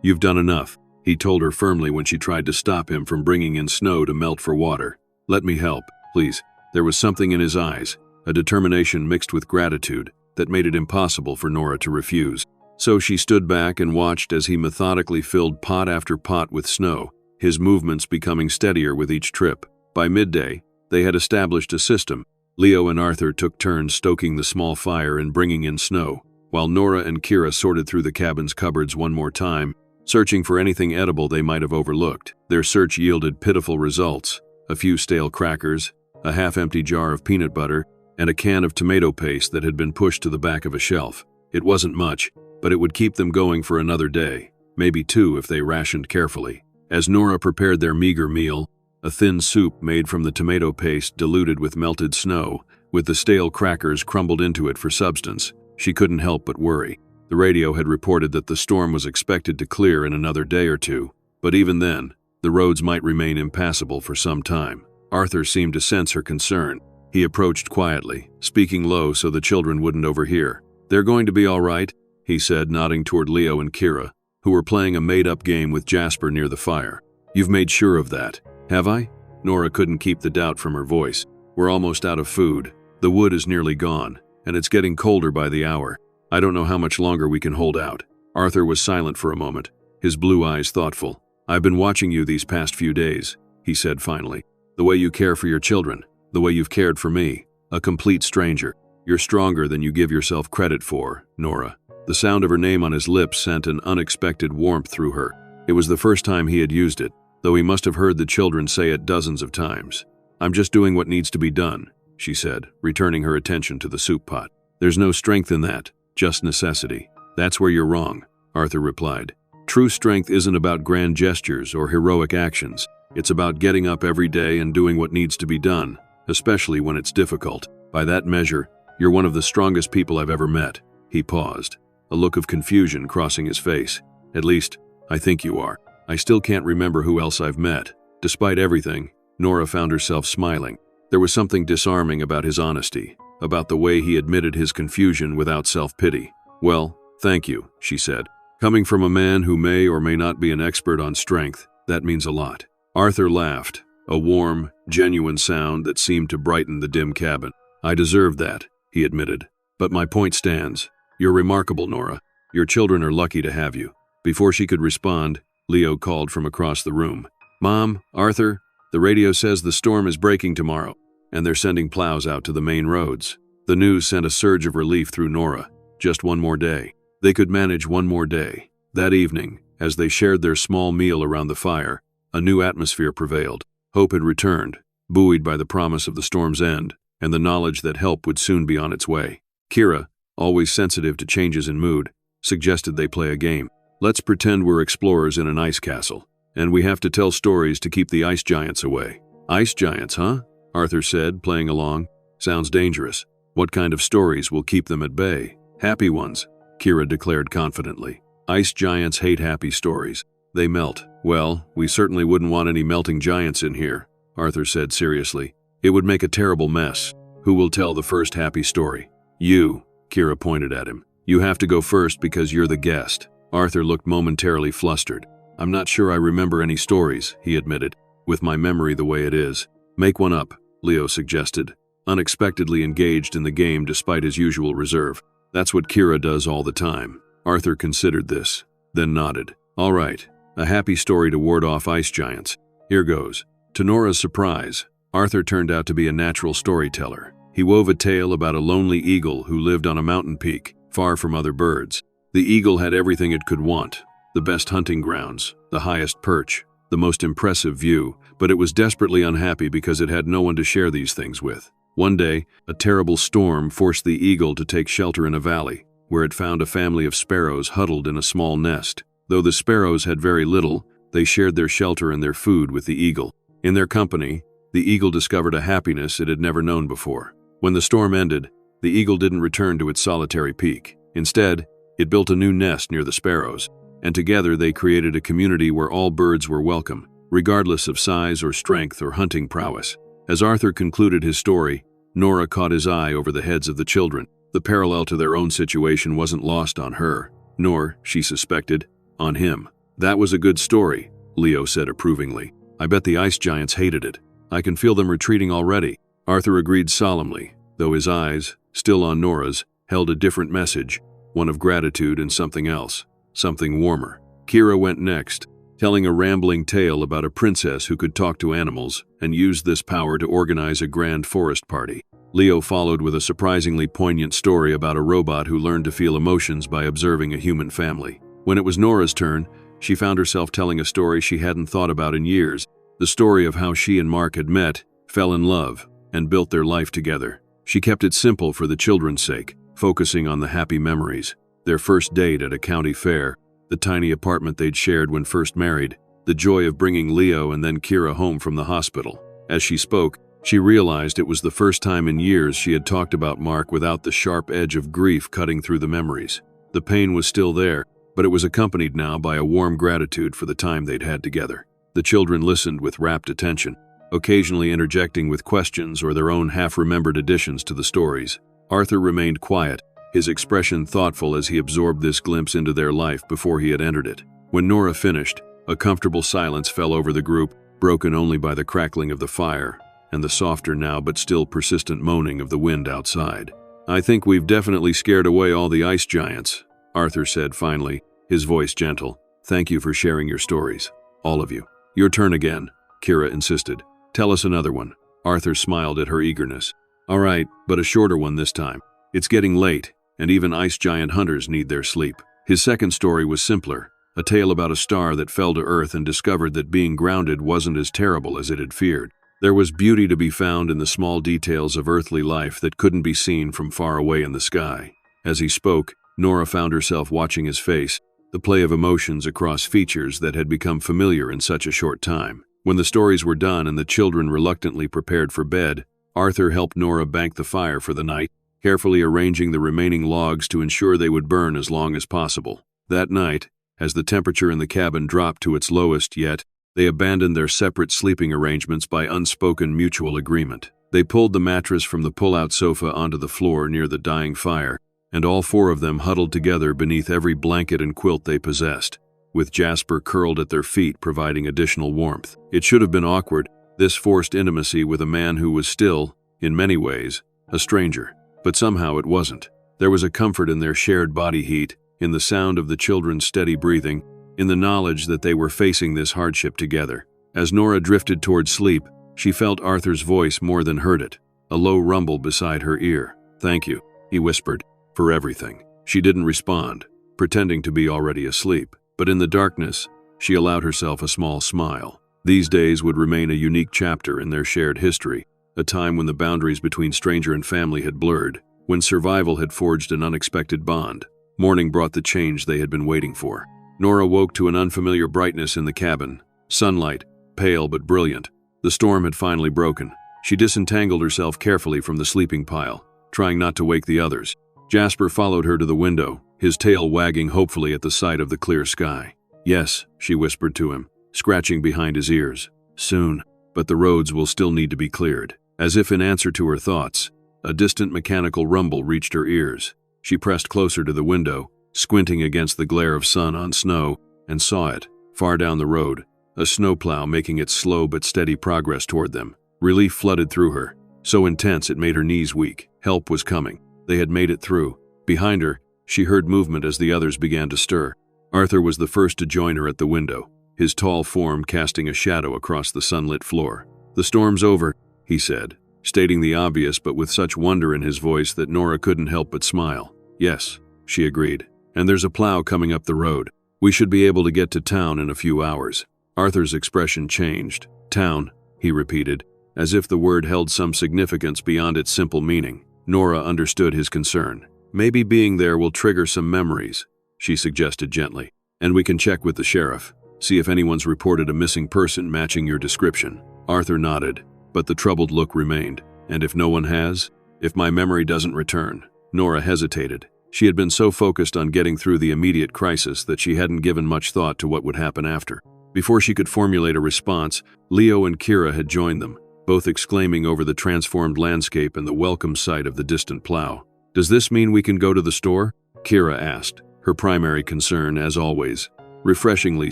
"You've done enough," he told her firmly when she tried to stop him from bringing in snow to melt for water. "Let me help, please." There was something in his eyes, a determination mixed with gratitude, that made it impossible for Nora to refuse. So she stood back and watched as he methodically filled pot after pot with snow, his movements becoming steadier with each trip. By midday, they had established a system. Leo and Arthur took turns stoking the small fire and bringing in snow, while Nora and Kira sorted through the cabin's cupboards one more time, searching for anything edible they might have overlooked. Their search yielded pitiful results: a few stale crackers, a half-empty jar of peanut butter, and a can of tomato paste that had been pushed to the back of a shelf. It wasn't much, but it would keep them going for another day, maybe two if they rationed carefully. As Nora prepared their meager meal, a thin soup made from the tomato paste diluted with melted snow, with the stale crackers crumbled into it for substance, she couldn't help but worry. The radio had reported that the storm was expected to clear in another day or two, but even then, the roads might remain impassable for some time. Arthur seemed to sense her concern. He approached quietly, speaking low so the children wouldn't overhear. "They're going to be all right," he said, nodding toward Leo and Kira, who were playing a made-up game with Jasper near the fire. "You've made sure of that, have I?" Nora couldn't keep the doubt from her voice. "We're almost out of food. The wood is nearly gone, and it's getting colder by the hour. I don't know how much longer we can hold out." Arthur was silent for a moment, his blue eyes thoughtful. "I've been watching you these past few days," he said finally. "The way you care for your children, the way you've cared for me, a complete stranger. You're stronger than you give yourself credit for, Nora." The sound of her name on his lips sent an unexpected warmth through her. It was the first time he had used it, though he must have heard the children say it dozens of times. "I'm just doing what needs to be done," she said, returning her attention to the soup pot. "There's no strength in that, just necessity." "That's where you're wrong," Arthur replied. "True strength isn't about grand gestures or heroic actions. It's about getting up every day and doing what needs to be done, especially when it's difficult. By that measure, you're one of the strongest people I've ever met." He paused, a look of confusion crossing his face. "At least, I think you are. I still can't remember who else I've met." Despite everything, Nora found herself smiling. There was something disarming about his honesty, about the way he admitted his confusion without self-pity. "Well, thank you," she said. "Coming from a man who may or may not be an expert on strength, that means a lot." Arthur laughed, a warm, genuine sound that seemed to brighten the dim cabin. "I deserved that," he admitted. "But my point stands. You're remarkable, Nora. Your children are lucky to have you." Before she could respond, Leo called from across the room. "Mom, Arthur, the radio says the storm is breaking tomorrow, and they're sending plows out to the main roads." The news sent a surge of relief through Nora. Just one more day. They could manage one more day. That evening, as they shared their small meal around the fire, a new atmosphere prevailed. Hope had returned, buoyed by the promise of the storm's end, and the knowledge that help would soon be on its way. Kira, always sensitive to changes in mood, suggested they play a game. "Let's pretend we're explorers in an ice castle, and we have to tell stories to keep the ice giants away." "Ice giants, huh?" Arthur said, playing along. "Sounds dangerous. What kind of stories will keep them at bay?" "Happy ones," Kira declared confidently. "Ice giants hate happy stories. They melt." "Well, we certainly wouldn't want any melting giants in here," Arthur said seriously. "It would make a terrible mess. Who will tell the first happy story?" "You," Kira pointed at him. "You have to go first because you're the guest." Arthur looked momentarily flustered. "I'm not sure I remember any stories," he admitted, "with my memory the way it is." "Make one up," Leo suggested, unexpectedly engaged in the game despite his usual reserve. "That's what Kira does all the time." Arthur considered this, then nodded. "All right, a happy story to ward off ice giants. Here goes." To Nora's surprise, Arthur turned out to be a natural storyteller. He wove a tale about a lonely eagle who lived on a mountain peak, far from other birds. The eagle had everything it could want: the best hunting grounds, the highest perch, the most impressive view, but it was desperately unhappy because it had no one to share these things with. One day, a terrible storm forced the eagle to take shelter in a valley, where it found a family of sparrows huddled in a small nest. Though the sparrows had very little, they shared their shelter and their food with the eagle. In their company, the eagle discovered a happiness it had never known before. When the storm ended, the eagle didn't return to its solitary peak. Instead, it built a new nest near the sparrows, and together they created a community where all birds were welcome, regardless of size or strength or hunting prowess. As Arthur concluded his story, Nora caught his eye over the heads of the children. The parallel to their own situation wasn't lost on her, nor, she suspected, on him. "That was a good story," Leo said approvingly. "I bet the ice giants hated it. I can feel them retreating already." Arthur agreed solemnly, though his eyes, still on Nora's, held a different message, one of gratitude and something else, something warmer. Kira went next, telling a rambling tale about a princess who could talk to animals and used this power to organize a grand forest party. Leo followed with a surprisingly poignant story about a robot who learned to feel emotions by observing a human family. When it was Nora's turn, she found herself telling a story she hadn't thought about in years, the story of how she and Mark had met, fell in love, and built their life together. She kept it simple for the children's sake, focusing on the happy memories, their first date at a county fair, the tiny apartment they'd shared when first married, the joy of bringing Leo and then Kira home from the hospital. As she spoke, she realized it was the first time in years she had talked about Mark without the sharp edge of grief cutting through the memories. The pain was still there, but it was accompanied now by a warm gratitude for the time they'd had together. The children listened with rapt attention, occasionally interjecting with questions or their own half-remembered additions to the stories. Arthur remained quiet, his expression thoughtful as he absorbed this glimpse into their life before he had entered it. When Nora finished, a comfortable silence fell over the group, broken only by the crackling of the fire and the softer now but still persistent moaning of the wind outside. "I think we've definitely scared away all the ice giants," Arthur said finally, his voice gentle. "Thank you for sharing your stories, all of you." "Your turn again," Kira insisted. "Tell us another one." Arthur smiled at her eagerness. "All right, but a shorter one this time. It's getting late, and even ice giant hunters need their sleep." His second story was simpler, a tale about a star that fell to Earth and discovered that being grounded wasn't as terrible as it had feared. There was beauty to be found in the small details of earthly life that couldn't be seen from far away in the sky. As he spoke, Nora found herself watching his face, the play of emotions across features that had become familiar in such a short time. When the stories were done and the children reluctantly prepared for bed, Arthur helped Nora bank the fire for the night, carefully arranging the remaining logs to ensure they would burn as long as possible. That night, as the temperature in the cabin dropped to its lowest yet, they abandoned their separate sleeping arrangements by unspoken mutual agreement. They pulled the mattress from the pull-out sofa onto the floor near the dying fire, and all four of them huddled together beneath every blanket and quilt they possessed, with Jasper curled at their feet providing additional warmth. It should have been awkward, this forced intimacy with a man who was still, in many ways, a stranger. But somehow it wasn't. There was a comfort in their shared body heat, in the sound of the children's steady breathing, in the knowledge that they were facing this hardship together. As Nora drifted toward sleep, she felt Arthur's voice more than heard it, a low rumble beside her ear. "Thank you," he whispered, "for everything." She didn't respond, pretending to be already asleep, but in the darkness, she allowed herself a small smile. These days would remain a unique chapter in their shared history, a time when the boundaries between stranger and family had blurred, when survival had forged an unexpected bond. Morning brought the change they had been waiting for. Nora woke to an unfamiliar brightness in the cabin. Sunlight, pale but brilliant. The storm had finally broken. She disentangled herself carefully from the sleeping pile, trying not to wake the others. Jasper followed her to the window, his tail wagging hopefully at the sight of the clear sky. "Yes," she whispered to him, scratching behind his ears. "Soon, but the roads will still need to be cleared." As if in answer to her thoughts, a distant mechanical rumble reached her ears. She pressed closer to the window, squinting against the glare of sun on snow, and saw it, far down the road, a snowplow making its slow but steady progress toward them. Relief flooded through her, so intense it made her knees weak. Help was coming. They had made it through. Behind her, she heard movement as the others began to stir. Arthur was the first to join her at the window, his tall form casting a shadow across the sunlit floor. "The storm's over," he said, stating the obvious but with such wonder in his voice that Nora couldn't help but smile. "Yes," she agreed. "And there's a plow coming up the road. We should be able to get to town in a few hours." Arthur's expression changed. "Town," he repeated, as if the word held some significance beyond its simple meaning. Nora understood his concern. "Maybe being there will trigger some memories," she suggested gently. "And we can check with the sheriff, see if anyone's reported a missing person matching your description." Arthur nodded, but the troubled look remained. "And if no one has? If my memory doesn't return?" Nora hesitated. She had been so focused on getting through the immediate crisis that she hadn't given much thought to what would happen after. Before she could formulate a response, Leo and Kira had joined them, both exclaiming over the transformed landscape and the welcome sight of the distant plow. "Does this mean we can go to the store?" Kira asked, her primary concern, as always, refreshingly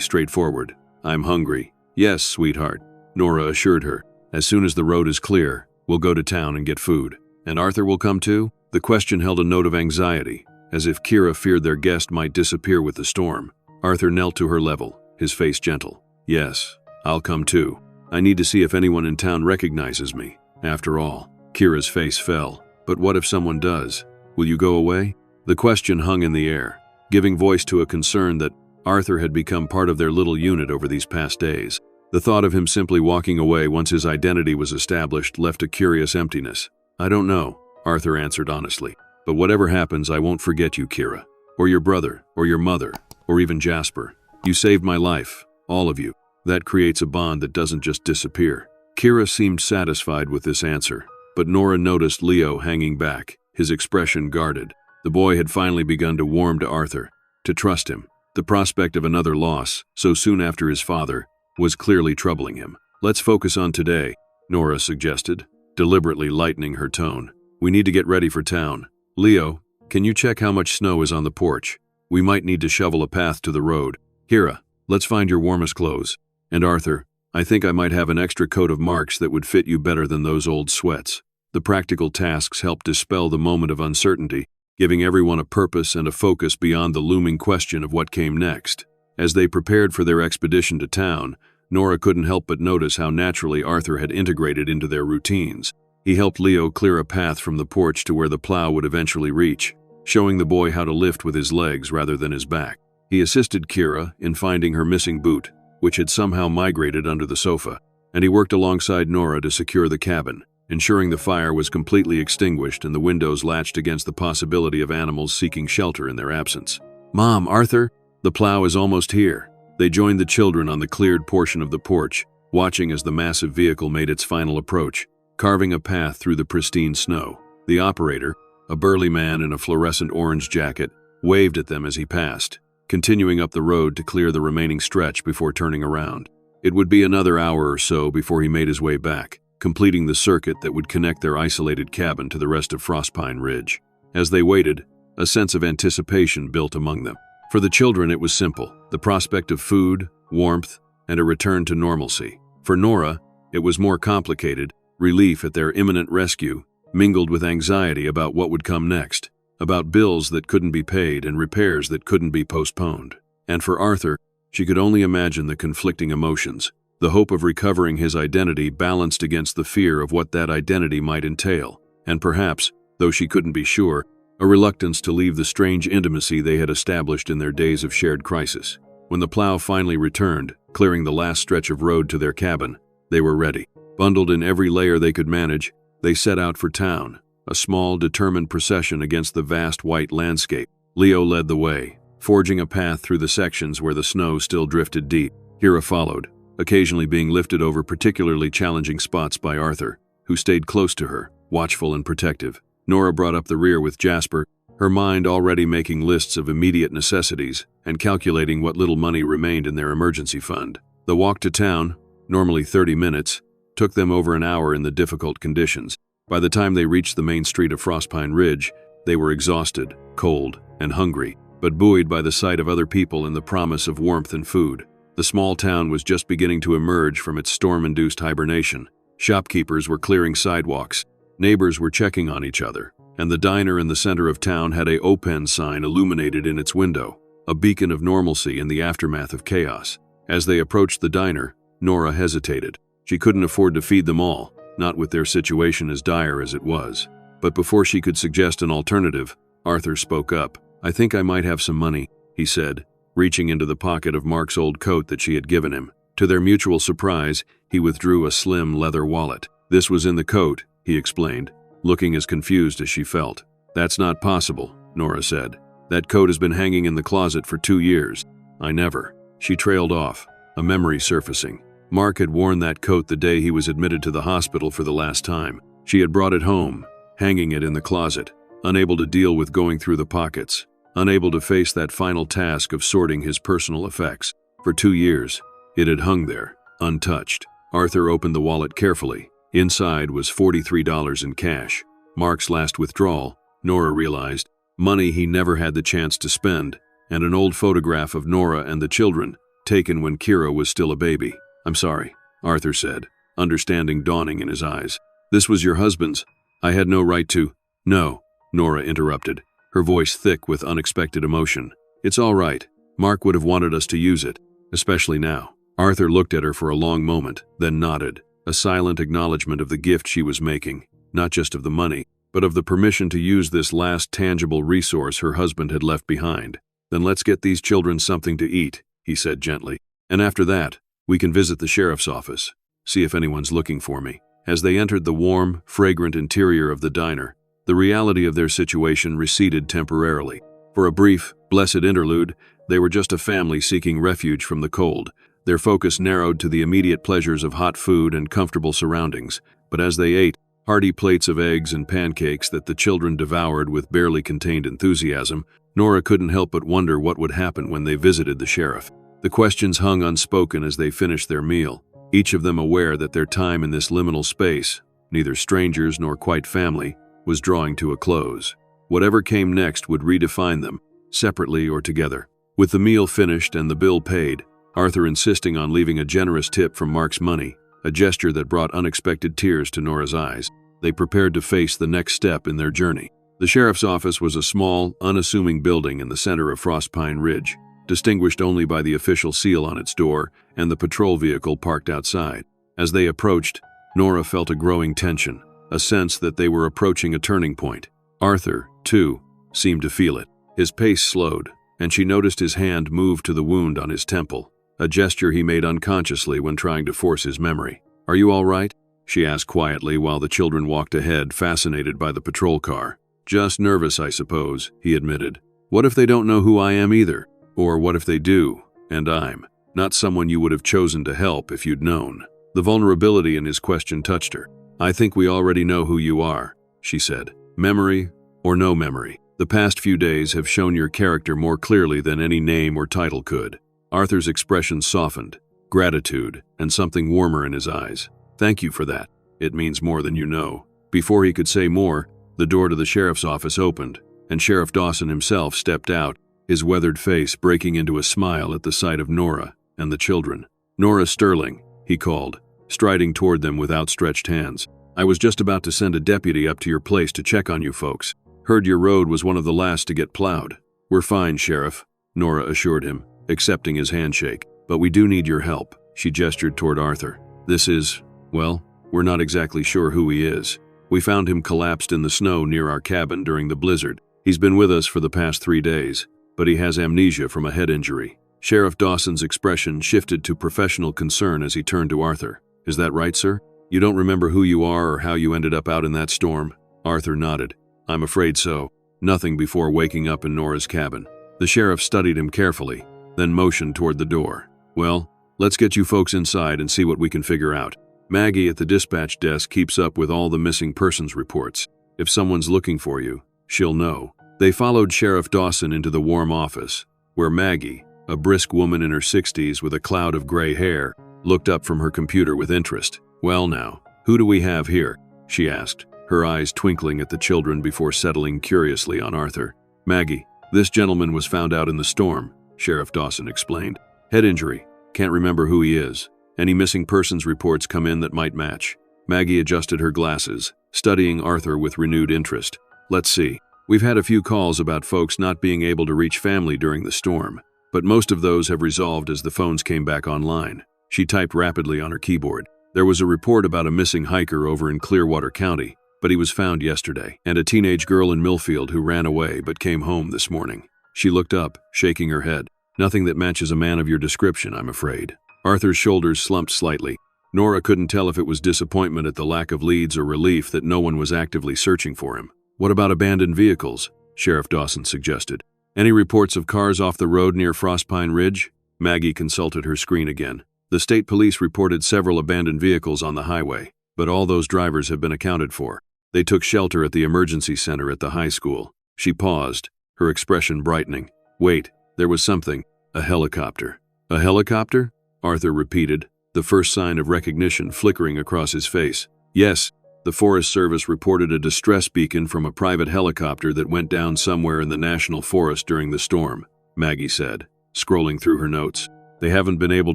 straightforward. "I'm hungry." "Yes, sweetheart," Nora assured her. "As soon as the road is clear, we'll go to town and get food." "And Arthur will come too?" The question held a note of anxiety, as if Kira feared their guest might disappear with the storm. Arthur knelt to her level, his face gentle. "Yes, I'll come too. I need to see if anyone in town recognizes me. After all." Kira's face fell. "But what if someone does? Will you go away?" The question hung in the air, giving voice to a concern that Arthur had become part of their little unit over these past days. The thought of him simply walking away once his identity was established left a curious emptiness. "I don't know," Arthur answered honestly. "But whatever happens, I won't forget you, Kira. Or your brother, or your mother, or even Jasper. You saved my life, all of you. That creates a bond that doesn't just disappear." Kira seemed satisfied with this answer, but Nora noticed Leo hanging back, his expression guarded. The boy had finally begun to warm to Arthur, to trust him. The prospect of another loss, so soon after his father, was clearly troubling him. "Let's focus on today," Nora suggested, deliberately lightening her tone. "We need to get ready for town. Leo, can you check how much snow is on the porch? We might need to shovel a path to the road. Kira, let's find your warmest clothes. And Arthur, I think I might have an extra coat of Mark's that would fit you better than those old sweats." The practical tasks helped dispel the moment of uncertainty, giving everyone a purpose and a focus beyond the looming question of what came next. As they prepared for their expedition to town, Nora couldn't help but notice how naturally Arthur had integrated into their routines. He helped Leo clear a path from the porch to where the plow would eventually reach, showing the boy how to lift with his legs rather than his back. He assisted Kira in finding her missing boot, which had somehow migrated under the sofa, and he worked alongside Nora to secure the cabin, ensuring the fire was completely extinguished and the windows latched against the possibility of animals seeking shelter in their absence. "Mom, Arthur, the plow is almost here." They joined the children on the cleared portion of the porch, watching as the massive vehicle made its final approach, carving a path through the pristine snow. The operator, a burly man in a fluorescent orange jacket, waved at them as he passed, continuing up the road to clear the remaining stretch before turning around. It would be another hour or so before he made his way back, completing the circuit that would connect their isolated cabin to the rest of Frostpine Ridge. As they waited, a sense of anticipation built among them. For the children, it was simple: the prospect of food, warmth, and a return to normalcy. For Nora, it was more complicated: relief at their imminent rescue, mingled with anxiety about what would come next, about bills that couldn't be paid and repairs that couldn't be postponed. And for Arthur, she could only imagine the conflicting emotions, the hope of recovering his identity balanced against the fear of what that identity might entail, and perhaps, though she couldn't be sure, a reluctance to leave the strange intimacy they had established in their days of shared crisis. When the plow finally returned, clearing the last stretch of road to their cabin, they were ready. Bundled in every layer they could manage, they set out for town, a small, determined procession against the vast white landscape. Leo led the way, forging a path through the sections where the snow still drifted deep. Kira followed, occasionally being lifted over particularly challenging spots by Arthur, who stayed close to her, watchful and protective. Nora brought up the rear with Jasper, her mind already making lists of immediate necessities and calculating what little money remained in their emergency fund. The walk to town, normally 30 minutes, took them over an hour in the difficult conditions. By the time they reached the main street of Frostpine Ridge, they were exhausted, cold, and hungry, but buoyed by the sight of other people and the promise of warmth and food. The small town was just beginning to emerge from its storm-induced hibernation. Shopkeepers were clearing sidewalks, neighbors were checking on each other, and the diner in the center of town had a open sign illuminated in its window, a beacon of normalcy in the aftermath of chaos. As they approached the diner, Nora hesitated. She couldn't afford to feed them all, not with their situation as dire as it was. But before she could suggest an alternative, Arthur spoke up. "I think I might have some money," he said, reaching into the pocket of Mark's old coat that she had given him. To their mutual surprise, he withdrew a slim leather wallet. "This was in the coat," he explained, looking as confused as she felt. "That's not possible," Nora said. "That coat has been hanging in the closet for 2 years. I never." She trailed off, a memory surfacing. Mark had worn that coat the day he was admitted to the hospital for the last time. She had brought it home, hanging it in the closet, unable to deal with going through the pockets, unable to face that final task of sorting his personal effects. For 2 years, it had hung there, untouched. Arthur opened the wallet carefully. Inside was $43 in cash. Mark's last withdrawal, Nora realized, money he never had the chance to spend, and an old photograph of Nora and the children, taken when Kira was still a baby. "I'm sorry," Arthur said, understanding dawning in his eyes. "This was your husband's. I had no right to—" "No," Nora interrupted, her voice thick with unexpected emotion. "It's all right. Mark would have wanted us to use it, especially now." Arthur looked at her for a long moment, then nodded, a silent acknowledgement of the gift she was making, not just of the money, but of the permission to use this last tangible resource her husband had left behind. "Then let's get these children something to eat," he said gently. "And after that, we can visit the sheriff's office, see if anyone's looking for me." As they entered the warm, fragrant interior of the diner, the reality of their situation receded temporarily. For a brief, blessed interlude, they were just a family seeking refuge from the cold. Their focus narrowed to the immediate pleasures of hot food and comfortable surroundings. But as they ate, hearty plates of eggs and pancakes that the children devoured with barely contained enthusiasm, Nora couldn't help but wonder what would happen when they visited the sheriff. The questions hung unspoken as they finished their meal, each of them aware that their time in this liminal space, neither strangers nor quite family, was drawing to a close. Whatever came next would redefine them, separately or together. With the meal finished and the bill paid, Arthur insisting on leaving a generous tip from Mark's money, a gesture that brought unexpected tears to Nora's eyes, they prepared to face the next step in their journey. The sheriff's office was a small, unassuming building in the center of Frostpine Ridge, distinguished only by the official seal on its door and the patrol vehicle parked outside. As they approached, Nora felt a growing tension, a sense that they were approaching a turning point. Arthur, too, seemed to feel it. His pace slowed, and she noticed his hand move to the wound on his temple, a gesture he made unconsciously when trying to force his memory. "Are you all right?" she asked quietly while the children walked ahead, fascinated by the patrol car. "Just nervous, I suppose," he admitted. "What if they don't know who I am either? Or what if they do, and I'm not someone you would have chosen to help if you'd known?" The vulnerability in his question touched her. "I think we already know who you are," she said. "Memory or no memory, the past few days have shown your character more clearly than any name or title could." Arthur's expression softened, gratitude, and something warmer in his eyes. "Thank you for that. It means more than you know." Before he could say more, the door to the sheriff's office opened, and Sheriff Dawson himself stepped out, his weathered face breaking into a smile at the sight of Nora and the children. "Nora Sterling," he called, striding toward them with outstretched hands. "I was just about to send a deputy up to your place to check on you folks. Heard your road was one of the last to get plowed." "We're fine, Sheriff," Nora assured him, accepting his handshake. "But we do need your help," she gestured toward Arthur. "This is, well, we're not exactly sure who he is. We found him collapsed in the snow near our cabin during the blizzard. He's been with us for the past 3 days, but he has amnesia from a head injury." Sheriff Dawson's expression shifted to professional concern as he turned to Arthur. "Is that right, sir? You don't remember who you are or how you ended up out in that storm?" Arthur nodded. "I'm afraid so. Nothing before waking up in Nora's cabin." The sheriff studied him carefully, then motioned toward the door. "Well, let's get you folks inside and see what we can figure out. Maggie at the dispatch desk keeps up with all the missing persons reports. If someone's looking for you, she'll know." They followed Sheriff Dawson into the warm office, where Maggie, a brisk woman in her 60s with a cloud of gray hair, looked up from her computer with interest. "Well now, who do we have here?" she asked, her eyes twinkling at the children before settling curiously on Arthur. "Maggie, this gentleman was found out in the storm," Sheriff Dawson explained. "Head injury. Can't remember who he is. Any missing persons reports come in that might match." Maggie adjusted her glasses, studying Arthur with renewed interest. "Let's see. We've had a few calls about folks not being able to reach family during the storm, but most of those have resolved as the phones came back online." She typed rapidly on her keyboard. "There was a report about a missing hiker over in Clearwater County, but he was found yesterday, and a teenage girl in Millfield who ran away but came home this morning." She looked up, shaking her head. "Nothing that matches a man of your description, I'm afraid." Arthur's shoulders slumped slightly. Nora couldn't tell if it was disappointment at the lack of leads or relief that no one was actively searching for him. "What about abandoned vehicles?" Sheriff Dawson suggested. "Any reports of cars off the road near Frostpine Ridge?" Maggie consulted her screen again. "The state police reported several abandoned vehicles on the highway, but all those drivers have been accounted for. They took shelter at the emergency center at the high school." She paused, her expression brightening. "Wait, there was something. A helicopter." "A helicopter?" Arthur repeated, the first sign of recognition flickering across his face. "Yes, the Forest Service reported a distress beacon from a private helicopter that went down somewhere in the National Forest during the storm," Maggie said, scrolling through her notes. "They haven't been able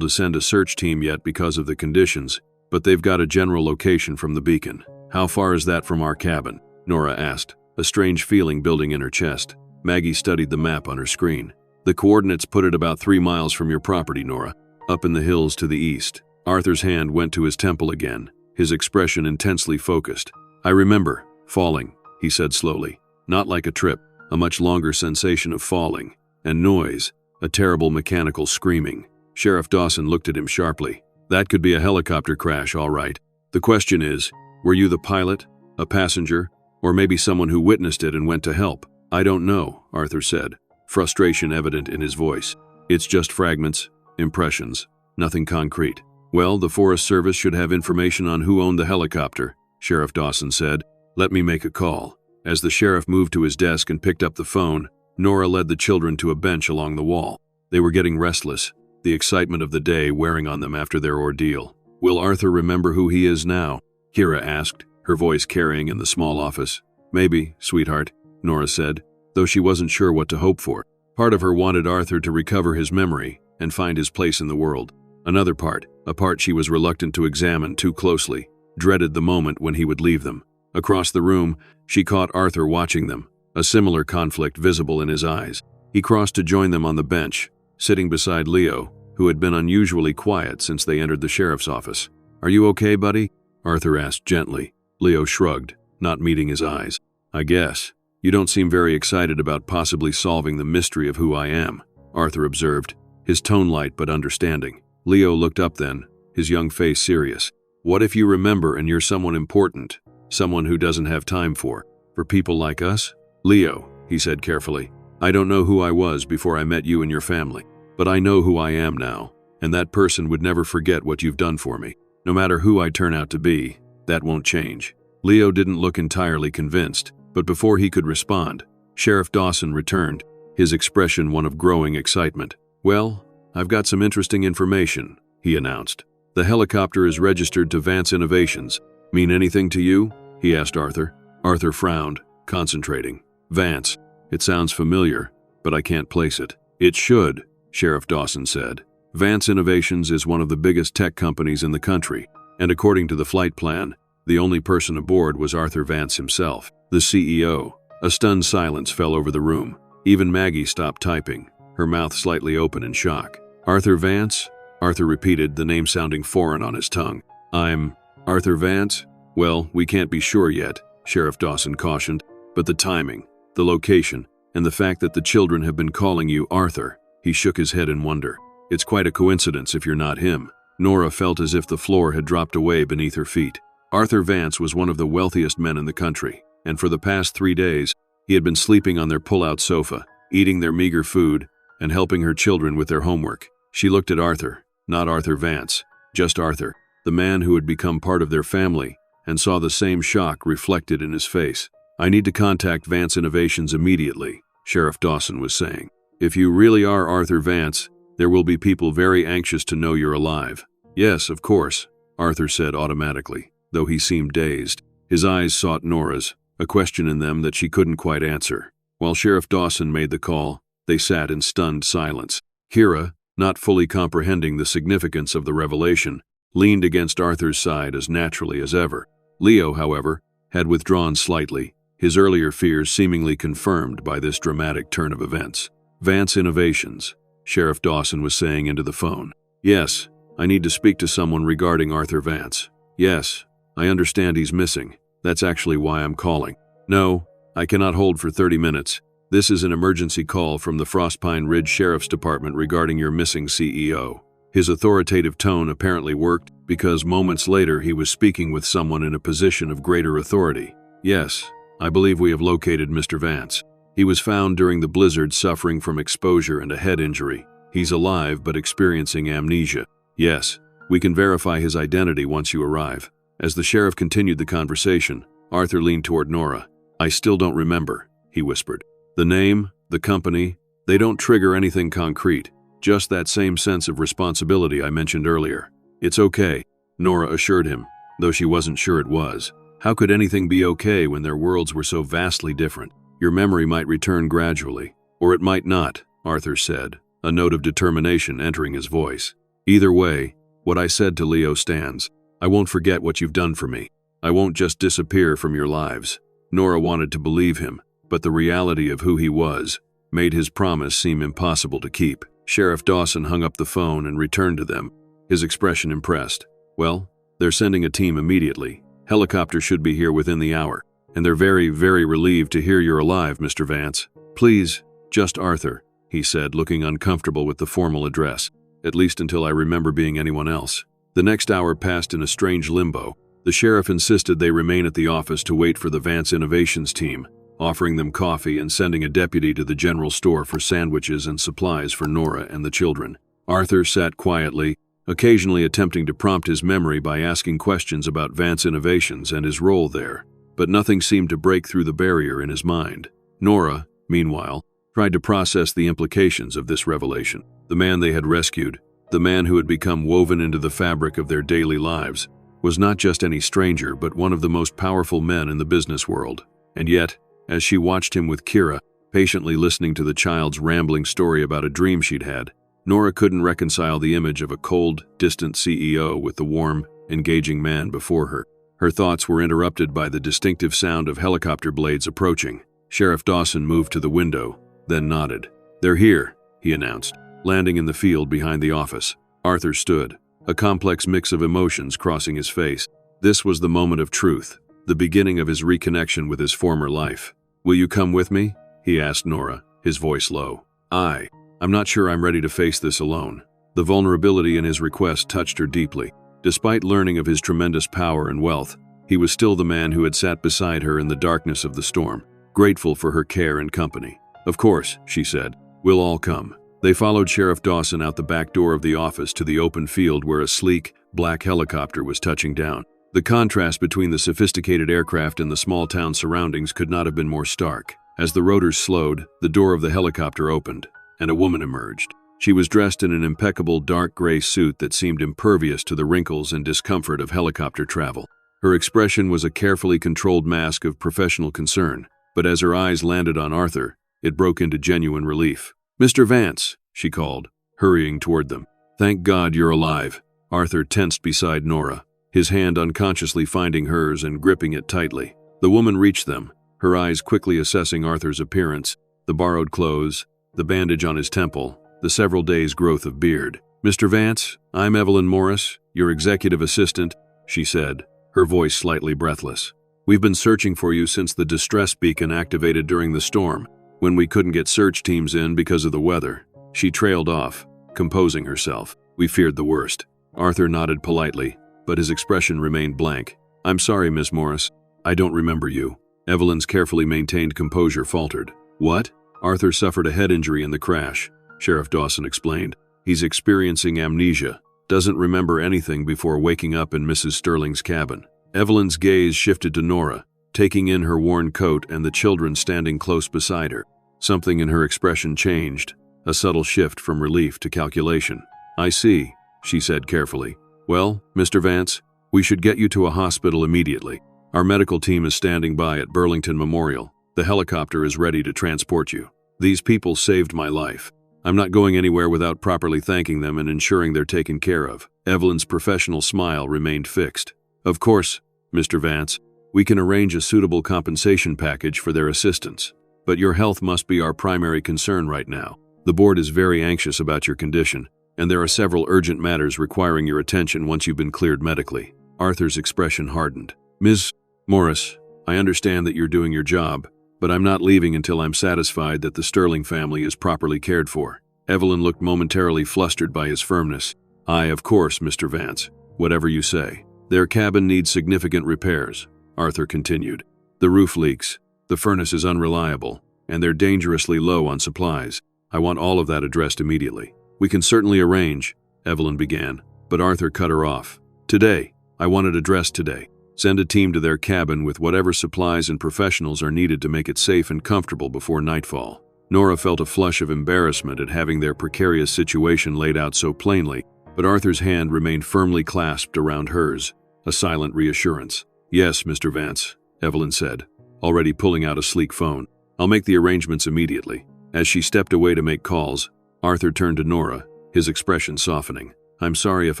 to send a search team yet because of the conditions, but they've got a general location from the beacon." "How far is that from our cabin?" Nora asked. a strange feeling building in her chest. Maggie studied the map on her screen. The coordinates put it about 3 miles from your property, Nora, up in the hills to the east. Arthur's hand went to his temple again, his expression intensely focused. I remember, falling, he said slowly. Not like a trip, a much longer sensation of falling. And noise, a terrible mechanical screaming. Sheriff Dawson looked at him sharply. That could be a helicopter crash, all right. The question is, were you the pilot, a passenger, or maybe someone who witnessed it and went to help? I don't know, Arthur said, frustration evident in his voice. It's just fragments, impressions, nothing concrete. Well, the Forest Service should have information on who owned the helicopter, Sheriff Dawson said. Let me make a call. As the sheriff moved to his desk and picked up the phone, Nora led the children to a bench along the wall. They were getting restless, the excitement of the day wearing on them after their ordeal. Will Arthur remember who he is now? Kira asked, her voice carrying in the small office. Maybe, sweetheart, Nora said, though she wasn't sure what to hope for. Part of her wanted Arthur to recover his memory and find his place in the world. Another part, a part she was reluctant to examine too closely, dreaded the moment when he would leave them. Across the room, she caught Arthur watching them, a similar conflict visible in his eyes. He crossed to join them on the bench, sitting beside Leo, who had been unusually quiet since they entered the sheriff's office. Are you okay, buddy? Arthur asked gently. Leo shrugged, not meeting his eyes. I guess. You don't seem very excited about possibly solving the mystery of who I am, Arthur observed, his tone light but understanding. Leo looked up then, his young face serious. What if you remember and you're someone important, someone who doesn't have time for people like us? Leo, he said carefully, I don't know who I was before I met you and your family, but I know who I am now, and that person would never forget what you've done for me. No matter who I turn out to be, that won't change. Leo didn't look entirely convinced, but before he could respond, Sheriff Dawson returned, his expression one of growing excitement. Well, I've got some interesting information, he announced. The helicopter is registered to Vance Innovations. Mean anything to you? He asked Arthur. Arthur frowned, concentrating. Vance. It sounds familiar, but I can't place it. It should, Sheriff Dawson said. Vance Innovations is one of the biggest tech companies in the country, and according to the flight plan, the only person aboard was Arthur Vance himself, the CEO. A stunned silence fell over the room. Even Maggie stopped typing, her mouth slightly open in shock. Arthur Vance? Arthur repeated, the name sounding foreign on his tongue. I'm Arthur Vance? Well, we can't be sure yet, Sheriff Dawson cautioned, but the timing, the location, and the fact that the children have been calling you Arthur. He shook his head in wonder. It's quite a coincidence if you're not him. Nora felt as if the floor had dropped away beneath her feet. Arthur Vance was one of the wealthiest men in the country, and for the past 3 days, he had been sleeping on their pull-out sofa, eating their meager food, and helping her children with their homework. She looked at Arthur, not Arthur Vance, just Arthur, the man who had become part of their family, and saw the same shock reflected in his face. I need to contact Vance Innovations immediately, Sheriff Dawson was saying. If you really are Arthur Vance, there will be people very anxious to know you're alive. Yes, of course, Arthur said automatically, though he seemed dazed. His eyes sought Nora's, a question in them that she couldn't quite answer. While Sheriff Dawson made the call, they sat in stunned silence. Kira, not fully comprehending the significance of the revelation, leaned against Arthur's side as naturally as ever. Leo, however, had withdrawn slightly, his earlier fears seemingly confirmed by this dramatic turn of events. Vance Innovations, Sheriff Dawson was saying into the phone. Yes, I need to speak to someone regarding Arthur Vance. Yes, I understand he's missing. That's actually why I'm calling. No, I cannot hold for 30 minutes. This is an emergency call from the Frostpine Ridge Sheriff's Department regarding your missing CEO. His authoritative tone apparently worked because moments later he was speaking with someone in a position of greater authority. Yes, I believe we have located Mr. Vance. He was found during the blizzard suffering from exposure and a head injury. He's alive but experiencing amnesia. Yes, we can verify his identity once you arrive. As the sheriff continued the conversation, Arthur leaned toward Nora. I still don't remember, he whispered. The name, the company, they don't trigger anything concrete, just that same sense of responsibility I mentioned earlier. It's okay, Nora assured him, though she wasn't sure it was. How could anything be okay when their worlds were so vastly different? Your memory might return gradually, or it might not, Arthur said, a note of determination entering his voice. Either way, what I said to Leo stands. I won't forget what you've done for me. I won't just disappear from your lives. Nora wanted to believe him, but the reality of who he was made his promise seem impossible to keep. Sheriff Dawson hung up the phone and returned to them, his expression impressed. Well, they're sending a team immediately. Helicopter should be here within the hour. And they're very, very relieved to hear you're alive, Mr. Vance. Please, just Arthur, he said, looking uncomfortable with the formal address, at least until I remember being anyone else. The next hour passed in a strange limbo. The sheriff insisted they remain at the office to wait for the Vance Innovations team, offering them coffee and sending a deputy to the general store for sandwiches and supplies for Nora and the children. Arthur sat quietly, occasionally attempting to prompt his memory by asking questions about Vance Innovations and his role there, but nothing seemed to break through the barrier in his mind. Nora, meanwhile, tried to process the implications of this revelation. The man they had rescued, the man who had become woven into the fabric of their daily lives, was not just any stranger but one of the most powerful men in the business world. And yet, as she watched him with Kira, patiently listening to the child's rambling story about a dream she'd had, Nora couldn't reconcile the image of a cold, distant CEO with the warm, engaging man before her. Her thoughts were interrupted by the distinctive sound of helicopter blades approaching. Sheriff Dawson moved to the window, then nodded. "They're here," he announced, landing in the field behind the office. Arthur stood, a complex mix of emotions crossing his face. This was the moment of truth, the beginning of his reconnection with his former life. "Will you come with me?" he asked Nora, his voice low. I'm not sure I'm ready to face this alone." The vulnerability in his request touched her deeply. Despite learning of his tremendous power and wealth, he was still the man who had sat beside her in the darkness of the storm, grateful for her care and company. "Of course," she said, "we'll all come." They followed Sheriff Dawson out the back door of the office to the open field where a sleek, black helicopter was touching down. The contrast between the sophisticated aircraft and the small-town surroundings could not have been more stark. As the rotors slowed, the door of the helicopter opened, and a woman emerged. She was dressed in an impeccable dark gray suit that seemed impervious to the wrinkles and discomfort of helicopter travel. Her expression was a carefully controlled mask of professional concern, but as her eyes landed on Arthur, it broke into genuine relief. "Mr. Vance," she called, hurrying toward them. "Thank God you're alive." Arthur tensed beside Nora, his hand unconsciously finding hers and gripping it tightly. The woman reached them, her eyes quickly assessing Arthur's appearance, the borrowed clothes, the bandage on his temple, the several days' growth of beard. "Mr. Vance, I'm Evelyn Morris, your executive assistant," she said, her voice slightly breathless. "We've been searching for you since the distress beacon activated during the storm, when we couldn't get search teams in because of the weather." She trailed off, composing herself. "We feared the worst." Arthur nodded politely, but his expression remained blank. "I'm sorry, Miss Morris. I don't remember you." Evelyn's carefully maintained composure faltered. "What?" "Arthur suffered a head injury in the crash," Sheriff Dawson explained. "He's experiencing amnesia, doesn't remember anything before waking up in Mrs. Sterling's cabin." Evelyn's gaze shifted to Nora, taking in her worn coat and the children standing close beside her. Something in her expression changed, a subtle shift from relief to calculation. "I see," she said carefully. "Well, Mr. Vance, we should get you to a hospital immediately. Our medical team is standing by at Burlington Memorial. The helicopter is ready to transport you. These people saved my life. I'm not going anywhere without properly thanking them and ensuring they're taken care of." Evelyn's professional smile remained fixed. "Of course, Mr. Vance, we can arrange a suitable compensation package for their assistance. But your health must be our primary concern right now. The board is very anxious about your condition, and there are several urgent matters requiring your attention once you've been cleared medically." Arthur's expression hardened. "Ms. Morris, I understand that you're doing your job, but I'm not leaving until I'm satisfied that the Sterling family is properly cared for." Evelyn looked momentarily flustered by his firmness. Of course, Mr. Vance. Whatever you say." "Their cabin needs significant repairs," Arthur continued. "The roof leaks, the furnace is unreliable, and they're dangerously low on supplies. I want all of that addressed immediately." "We can certainly arrange," Evelyn began, but Arthur cut her off. "Today. I want it addressed today. Send a team to their cabin with whatever supplies and professionals are needed to make it safe and comfortable before nightfall." Nora felt a flush of embarrassment at having their precarious situation laid out so plainly, but Arthur's hand remained firmly clasped around hers, a silent reassurance. "Yes, Mr. Vance," Evelyn said, already pulling out a sleek phone. "I'll make the arrangements immediately." As she stepped away to make calls, Arthur turned to Nora, his expression softening. "I'm sorry if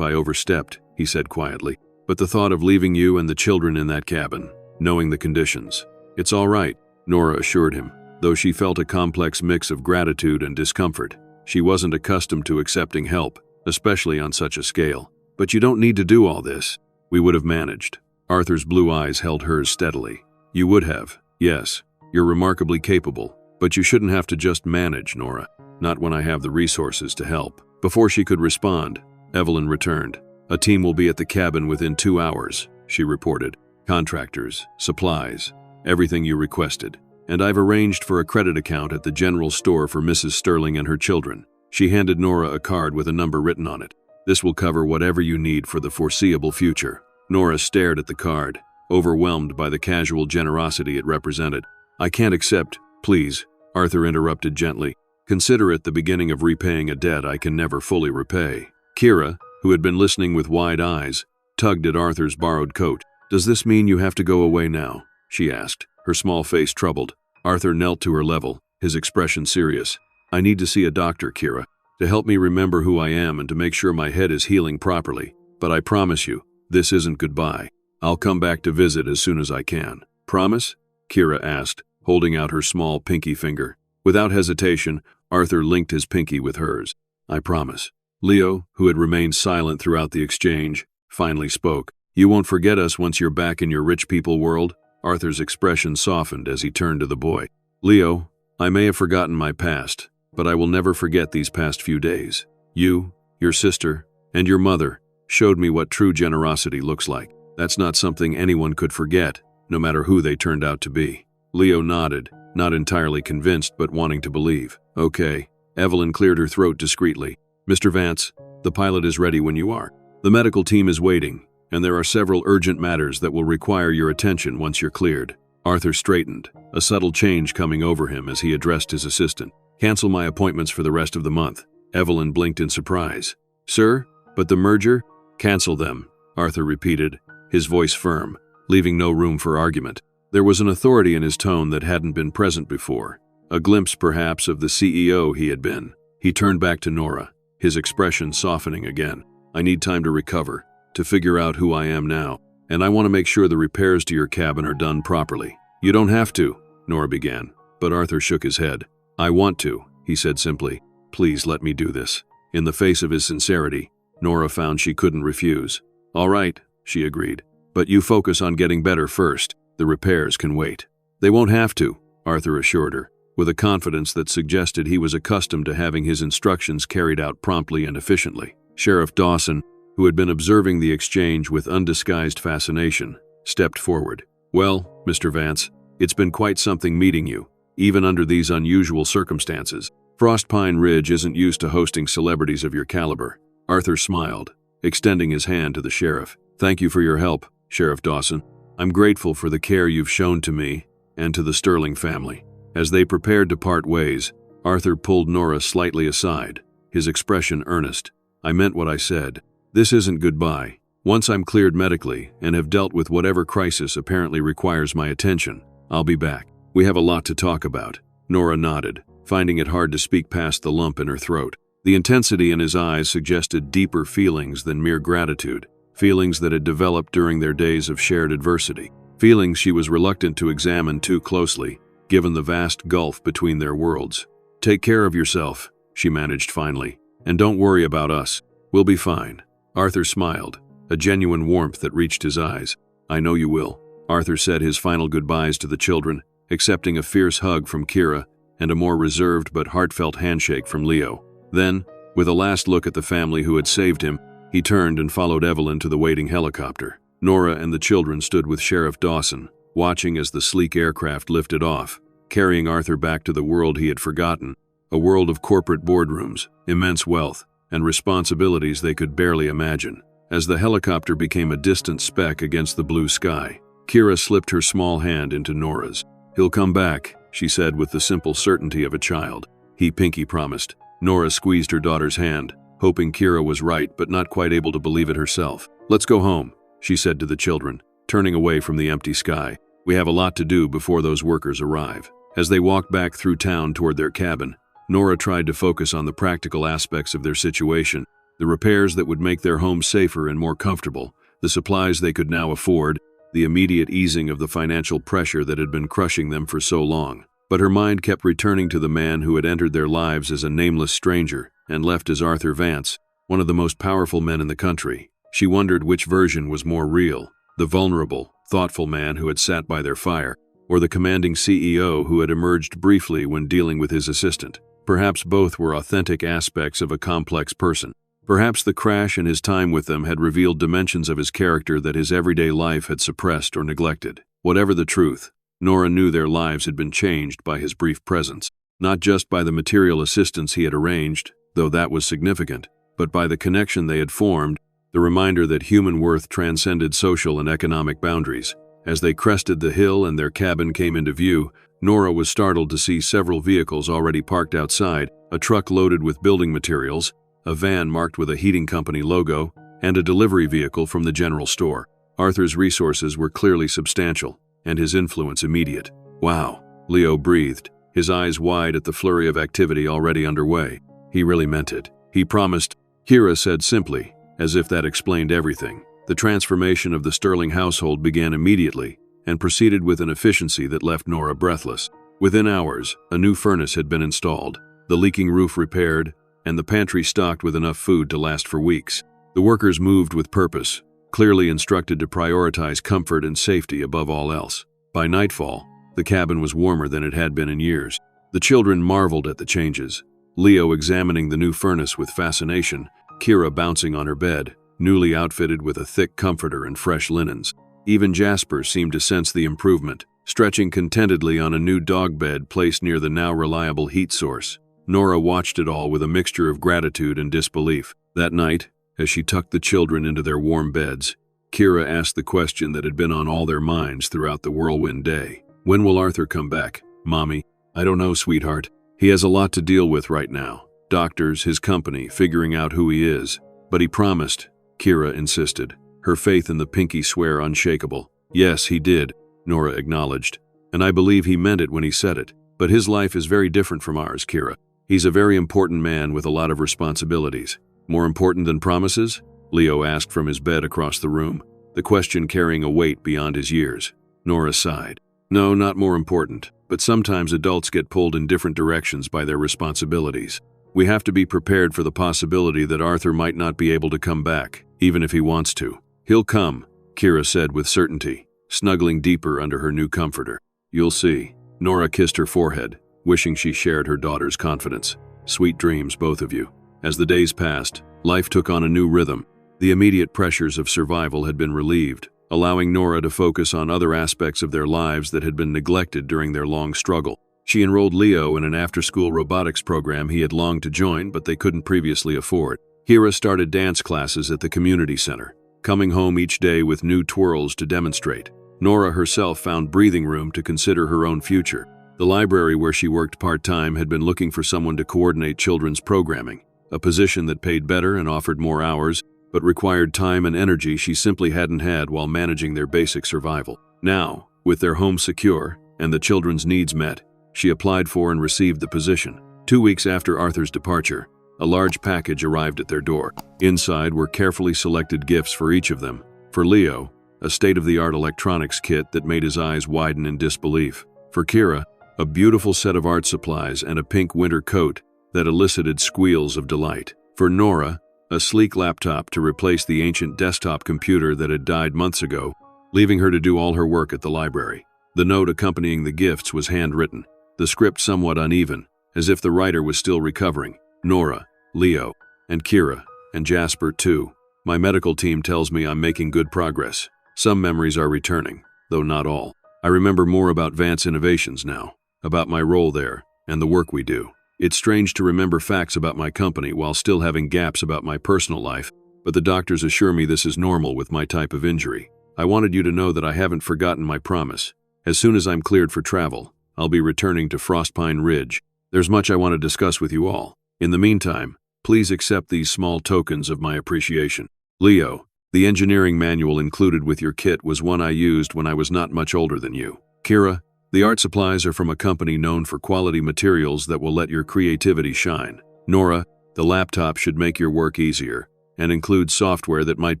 I overstepped," he said quietly, "but the thought of leaving you and the children in that cabin, knowing the conditions, It's all right, Nora assured him, though she felt a complex mix of gratitude and discomfort. She wasn't accustomed to accepting help, especially on such a scale. But you don't need to do all this. We would have managed. Arthur's blue eyes held hers steadily. You would have, yes. You're remarkably capable, but you shouldn't have to just manage, Nora. Not when I have the resources to help. Before she could respond, Evelyn returned. A team will be at the cabin within 2 hours, she reported. Contractors, supplies, everything you requested. And I've arranged for a credit account at the general store for Mrs. Sterling and her children. She handed Nora a card with a number written on it. This will cover whatever you need for the foreseeable future. Nora stared at the card, overwhelmed by the casual generosity it represented. I can't accept, please, Arthur interrupted gently. Consider it the beginning of repaying a debt I can never fully repay. Kira, who had been listening with wide eyes, tugged at Arthur's borrowed coat. Does this mean you have to go away now? She asked, her small face troubled. Arthur knelt to her level, his expression serious. I need to see a doctor, Kira, to help me remember who I am and to make sure my head is healing properly. But I promise you, this isn't goodbye. I'll come back to visit as soon as I can. Promise? Kira asked, holding out her small pinky finger. Without hesitation, Arthur linked his pinky with hers. I promise. Leo, who had remained silent throughout the exchange, finally spoke. You won't forget us once you're back in your rich people world? Arthur's expression softened as he turned to the boy. Leo, I may have forgotten my past, but I will never forget these past few days. You, your sister, and your mother showed me what true generosity looks like. That's not something anyone could forget, no matter who they turned out to be. Leo nodded, not entirely convinced but wanting to believe. Okay. Evelyn cleared her throat discreetly. Mr. Vance, the pilot is ready when you are. The medical team is waiting, and there are several urgent matters that will require your attention once you're cleared. Arthur straightened, a subtle change coming over him as he addressed his assistant. Cancel my appointments for the rest of the month. Evelyn blinked in surprise. Sir, but the merger? Cancel them, Arthur repeated, his voice firm, leaving no room for argument. There was an authority in his tone that hadn't been present before, a glimpse perhaps of the CEO he had been. He turned back to Nora, his expression softening again. I need time to recover, to figure out who I am now, and I want to make sure the repairs to your cabin are done properly. You don't have to, Nora began, but Arthur shook his head. I want to, he said simply. Please let me do this. In the face of his sincerity, Nora found she couldn't refuse. All right, she agreed, but you focus on getting better first. The repairs can wait. They won't have to, Arthur assured her, with a confidence that suggested he was accustomed to having his instructions carried out promptly and efficiently. Sheriff Dawson, who had been observing the exchange with undisguised fascination, stepped forward. Well, Mr. Vance, it's been quite something meeting you, even under these unusual circumstances. Frostpine Ridge isn't used to hosting celebrities of your caliber. Arthur smiled, extending his hand to the sheriff. Thank you for your help, Sheriff Dawson. I'm grateful for the care you've shown to me and to the Sterling family. As they prepared to part ways, Arthur pulled Nora slightly aside, his expression earnest. I meant what I said. This isn't goodbye. Once I'm cleared medically and have dealt with whatever crisis apparently requires my attention, I'll be back. We have a lot to talk about. Nora nodded, finding it hard to speak past the lump in her throat. The intensity in his eyes suggested deeper feelings than mere gratitude, feelings that had developed during their days of shared adversity, feelings she was reluctant to examine too closely, given the vast gulf between their worlds. Take care of yourself, she managed finally, and don't worry about us. We'll be fine. Arthur smiled, a genuine warmth that reached his eyes. I know you will. Arthur said his final goodbyes to the children, accepting a fierce hug from Kira and a more reserved but heartfelt handshake from Leo. Then, with a last look at the family who had saved him, he turned and followed Evelyn to the waiting helicopter. Nora and the children stood with Sheriff Dawson, watching as the sleek aircraft lifted off, carrying Arthur back to the world he had forgotten, a world of corporate boardrooms, immense wealth, and responsibilities they could barely imagine. As the helicopter became a distant speck against the blue sky, Kira slipped her small hand into Nora's. He'll come back, she said with the simple certainty of a child. He pinky promised. Nora squeezed her daughter's hand, hoping Kira was right but not quite able to believe it herself. Let's go home, she said to the children, turning away from the empty sky. We have a lot to do before those workers arrive. As they walked back through town toward their cabin, Nora tried to focus on the practical aspects of their situation, the repairs that would make their home safer and more comfortable, the supplies they could now afford, the immediate easing of the financial pressure that had been crushing them for so long. But her mind kept returning to the man who had entered their lives as a nameless stranger and left as Arthur Vance, one of the most powerful men in the country. She wondered which version was more real, the vulnerable, thoughtful man who had sat by their fire, or the commanding CEO who had emerged briefly when dealing with his assistant. Perhaps both were authentic aspects of a complex person. Perhaps the crash and his time with them had revealed dimensions of his character that his everyday life had suppressed or neglected. Whatever the truth, Nora knew their lives had been changed by his brief presence, not just by the material assistance he had arranged, though that was significant, but by the connection they had formed, the reminder that human worth transcended social and economic boundaries. As they crested the hill and their cabin came into view, Nora was startled to see several vehicles already parked outside, a truck loaded with building materials, a van marked with a heating company logo, and a delivery vehicle from the general store. Arthur's resources were clearly substantial, and his influence immediate. "Wow," Leo breathed, his eyes wide at the flurry of activity already underway. "He really meant it. He promised," Kira said simply, as if that explained everything. The transformation of the Sterling household began immediately and proceeded with an efficiency that left Nora breathless. Within hours, a new furnace had been installed, the leaking roof repaired, and the pantry stocked with enough food to last for weeks. The workers moved with purpose, clearly instructed to prioritize comfort and safety above all else. By nightfall, the cabin was warmer than it had been in years. The children marveled at the changes, Leo examining the new furnace with fascination, Kira bouncing on her bed, newly outfitted with a thick comforter and fresh linens. Even Jasper seemed to sense the improvement, stretching contentedly on a new dog bed placed near the now reliable heat source. Nora watched it all with a mixture of gratitude and disbelief. That night, as she tucked the children into their warm beds, Kira asked the question that had been on all their minds throughout the whirlwind day. "When will Arthur come back, Mommy?" "I don't know, sweetheart. He has a lot to deal with right now. Doctors, his company, figuring out who he is. But he promised," Kira insisted, her faith in the pinky swear unshakable. "Yes, he did," Nora acknowledged. "And I believe he meant it when he said it. But his life is very different from ours, Kira. He's a very important man with a lot of responsibilities." "More important than promises?" Leo asked from his bed across the room, the question carrying a weight beyond his years. Nora sighed. "No, not more important, but sometimes adults get pulled in different directions by their responsibilities. We have to be prepared for the possibility that Arthur might not be able to come back, even if he wants to." "He'll come," Kira said with certainty, snuggling deeper under her new comforter. "You'll see." Nora kissed her forehead, wishing she shared her daughter's confidence. "Sweet dreams, both of you." As the days passed, life took on a new rhythm. The immediate pressures of survival had been relieved, allowing Nora to focus on other aspects of their lives that had been neglected during their long struggle. She enrolled Leo in an after-school robotics program he had longed to join but they couldn't previously afford. Kira started dance classes at the community center, coming home each day with new twirls to demonstrate. Nora herself found breathing room to consider her own future. The library where she worked part-time had been looking for someone to coordinate children's programming, a position that paid better and offered more hours, but required time and energy she simply hadn't had while managing their basic survival. Now, with their home secure and the children's needs met, she applied for and received the position. 2 weeks after Arthur's departure, a large package arrived at their door. Inside were carefully selected gifts for each of them. For Leo, a state-of-the-art electronics kit that made his eyes widen in disbelief. For Kira, a beautiful set of art supplies and a pink winter coat that elicited squeals of delight. For Nora, a sleek laptop to replace the ancient desktop computer that had died months ago, leaving her to do all her work at the library. The note accompanying the gifts was handwritten, the script somewhat uneven, as if the writer was still recovering. "Nora, Leo, and Kira, and Jasper too. My medical team tells me I'm making good progress. Some memories are returning, though not all. I remember more about Vance Innovations now, about my role there, and the work we do. It's strange to remember facts about my company while still having gaps about my personal life, but the doctors assure me this is normal with my type of injury. I wanted you to know that I haven't forgotten my promise. As soon as I'm cleared for travel, I'll be returning to Frostpine Ridge. There's much I want to discuss with you all. In the meantime, please accept these small tokens of my appreciation. Leo, the engineering manual included with your kit was one I used when I was not much older than you. Kira, the art supplies are from a company known for quality materials that will let your creativity shine. Nora, the laptop should make your work easier and include software that might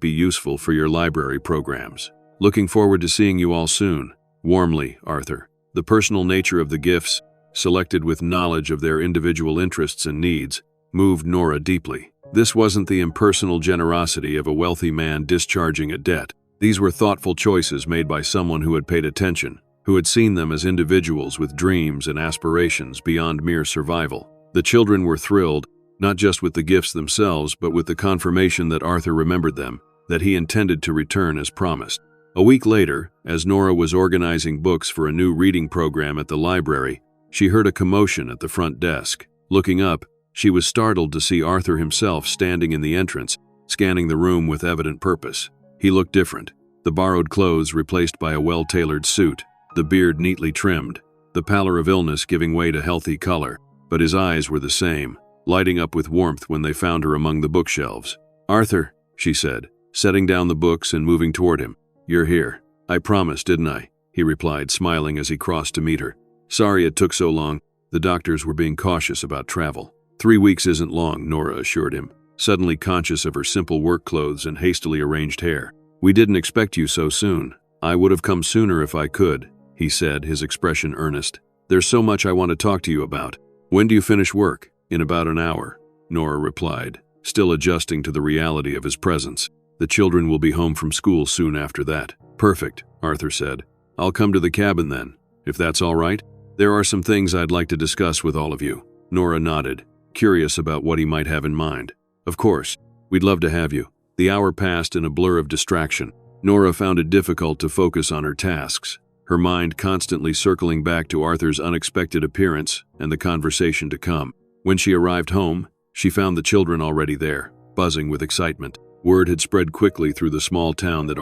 be useful for your library programs. Looking forward to seeing you all soon. Warmly, Arthur. The personal nature of the gifts, selected with knowledge of their individual interests and needs, moved Nora deeply. This wasn't the impersonal generosity of a wealthy man discharging a debt. These were thoughtful choices made by someone who had paid attention, who had seen them as individuals with dreams and aspirations beyond mere survival. The children were thrilled, not just with the gifts themselves, but with the confirmation that Arthur remembered them, that he intended to return as promised. A week later, as Nora was organizing books for a new reading program at the library, she heard a commotion at the front desk. Looking up, she was startled to see Arthur himself standing in the entrance, scanning the room with evident purpose. He looked different, the borrowed clothes replaced by a well-tailored suit, the beard neatly trimmed, the pallor of illness giving way to healthy color, but his eyes were the same, lighting up with warmth when they found her among the bookshelves. "Arthur," she said, setting down the books and moving toward him. "You're here. I promised, didn't I?" he replied, smiling as he crossed to meet her. "Sorry it took so long. The doctors were being cautious about travel." 3 weeks isn't long, Nora assured him, suddenly conscious of her simple work clothes and hastily arranged hair. "We didn't expect you so soon. I would have come sooner if I could," he said, his expression earnest. "There's so much I want to talk to you about." "When do you finish work?" "In about an hour," Nora replied, still adjusting to the reality of his presence. "The children will be home from school soon after that." "Perfect," Arthur said. "I'll come to the cabin then, if that's all right. There are some things I'd like to discuss with all of you." Nora nodded, curious about what he might have in mind. "Of course, we'd love to have you." The hour passed in a blur of distraction. Nora found it difficult to focus on her tasks, her mind constantly circling back to Arthur's unexpected appearance and the conversation to come. When she arrived home, she found the children already there, buzzing with excitement. Word had spread quickly through the small town that the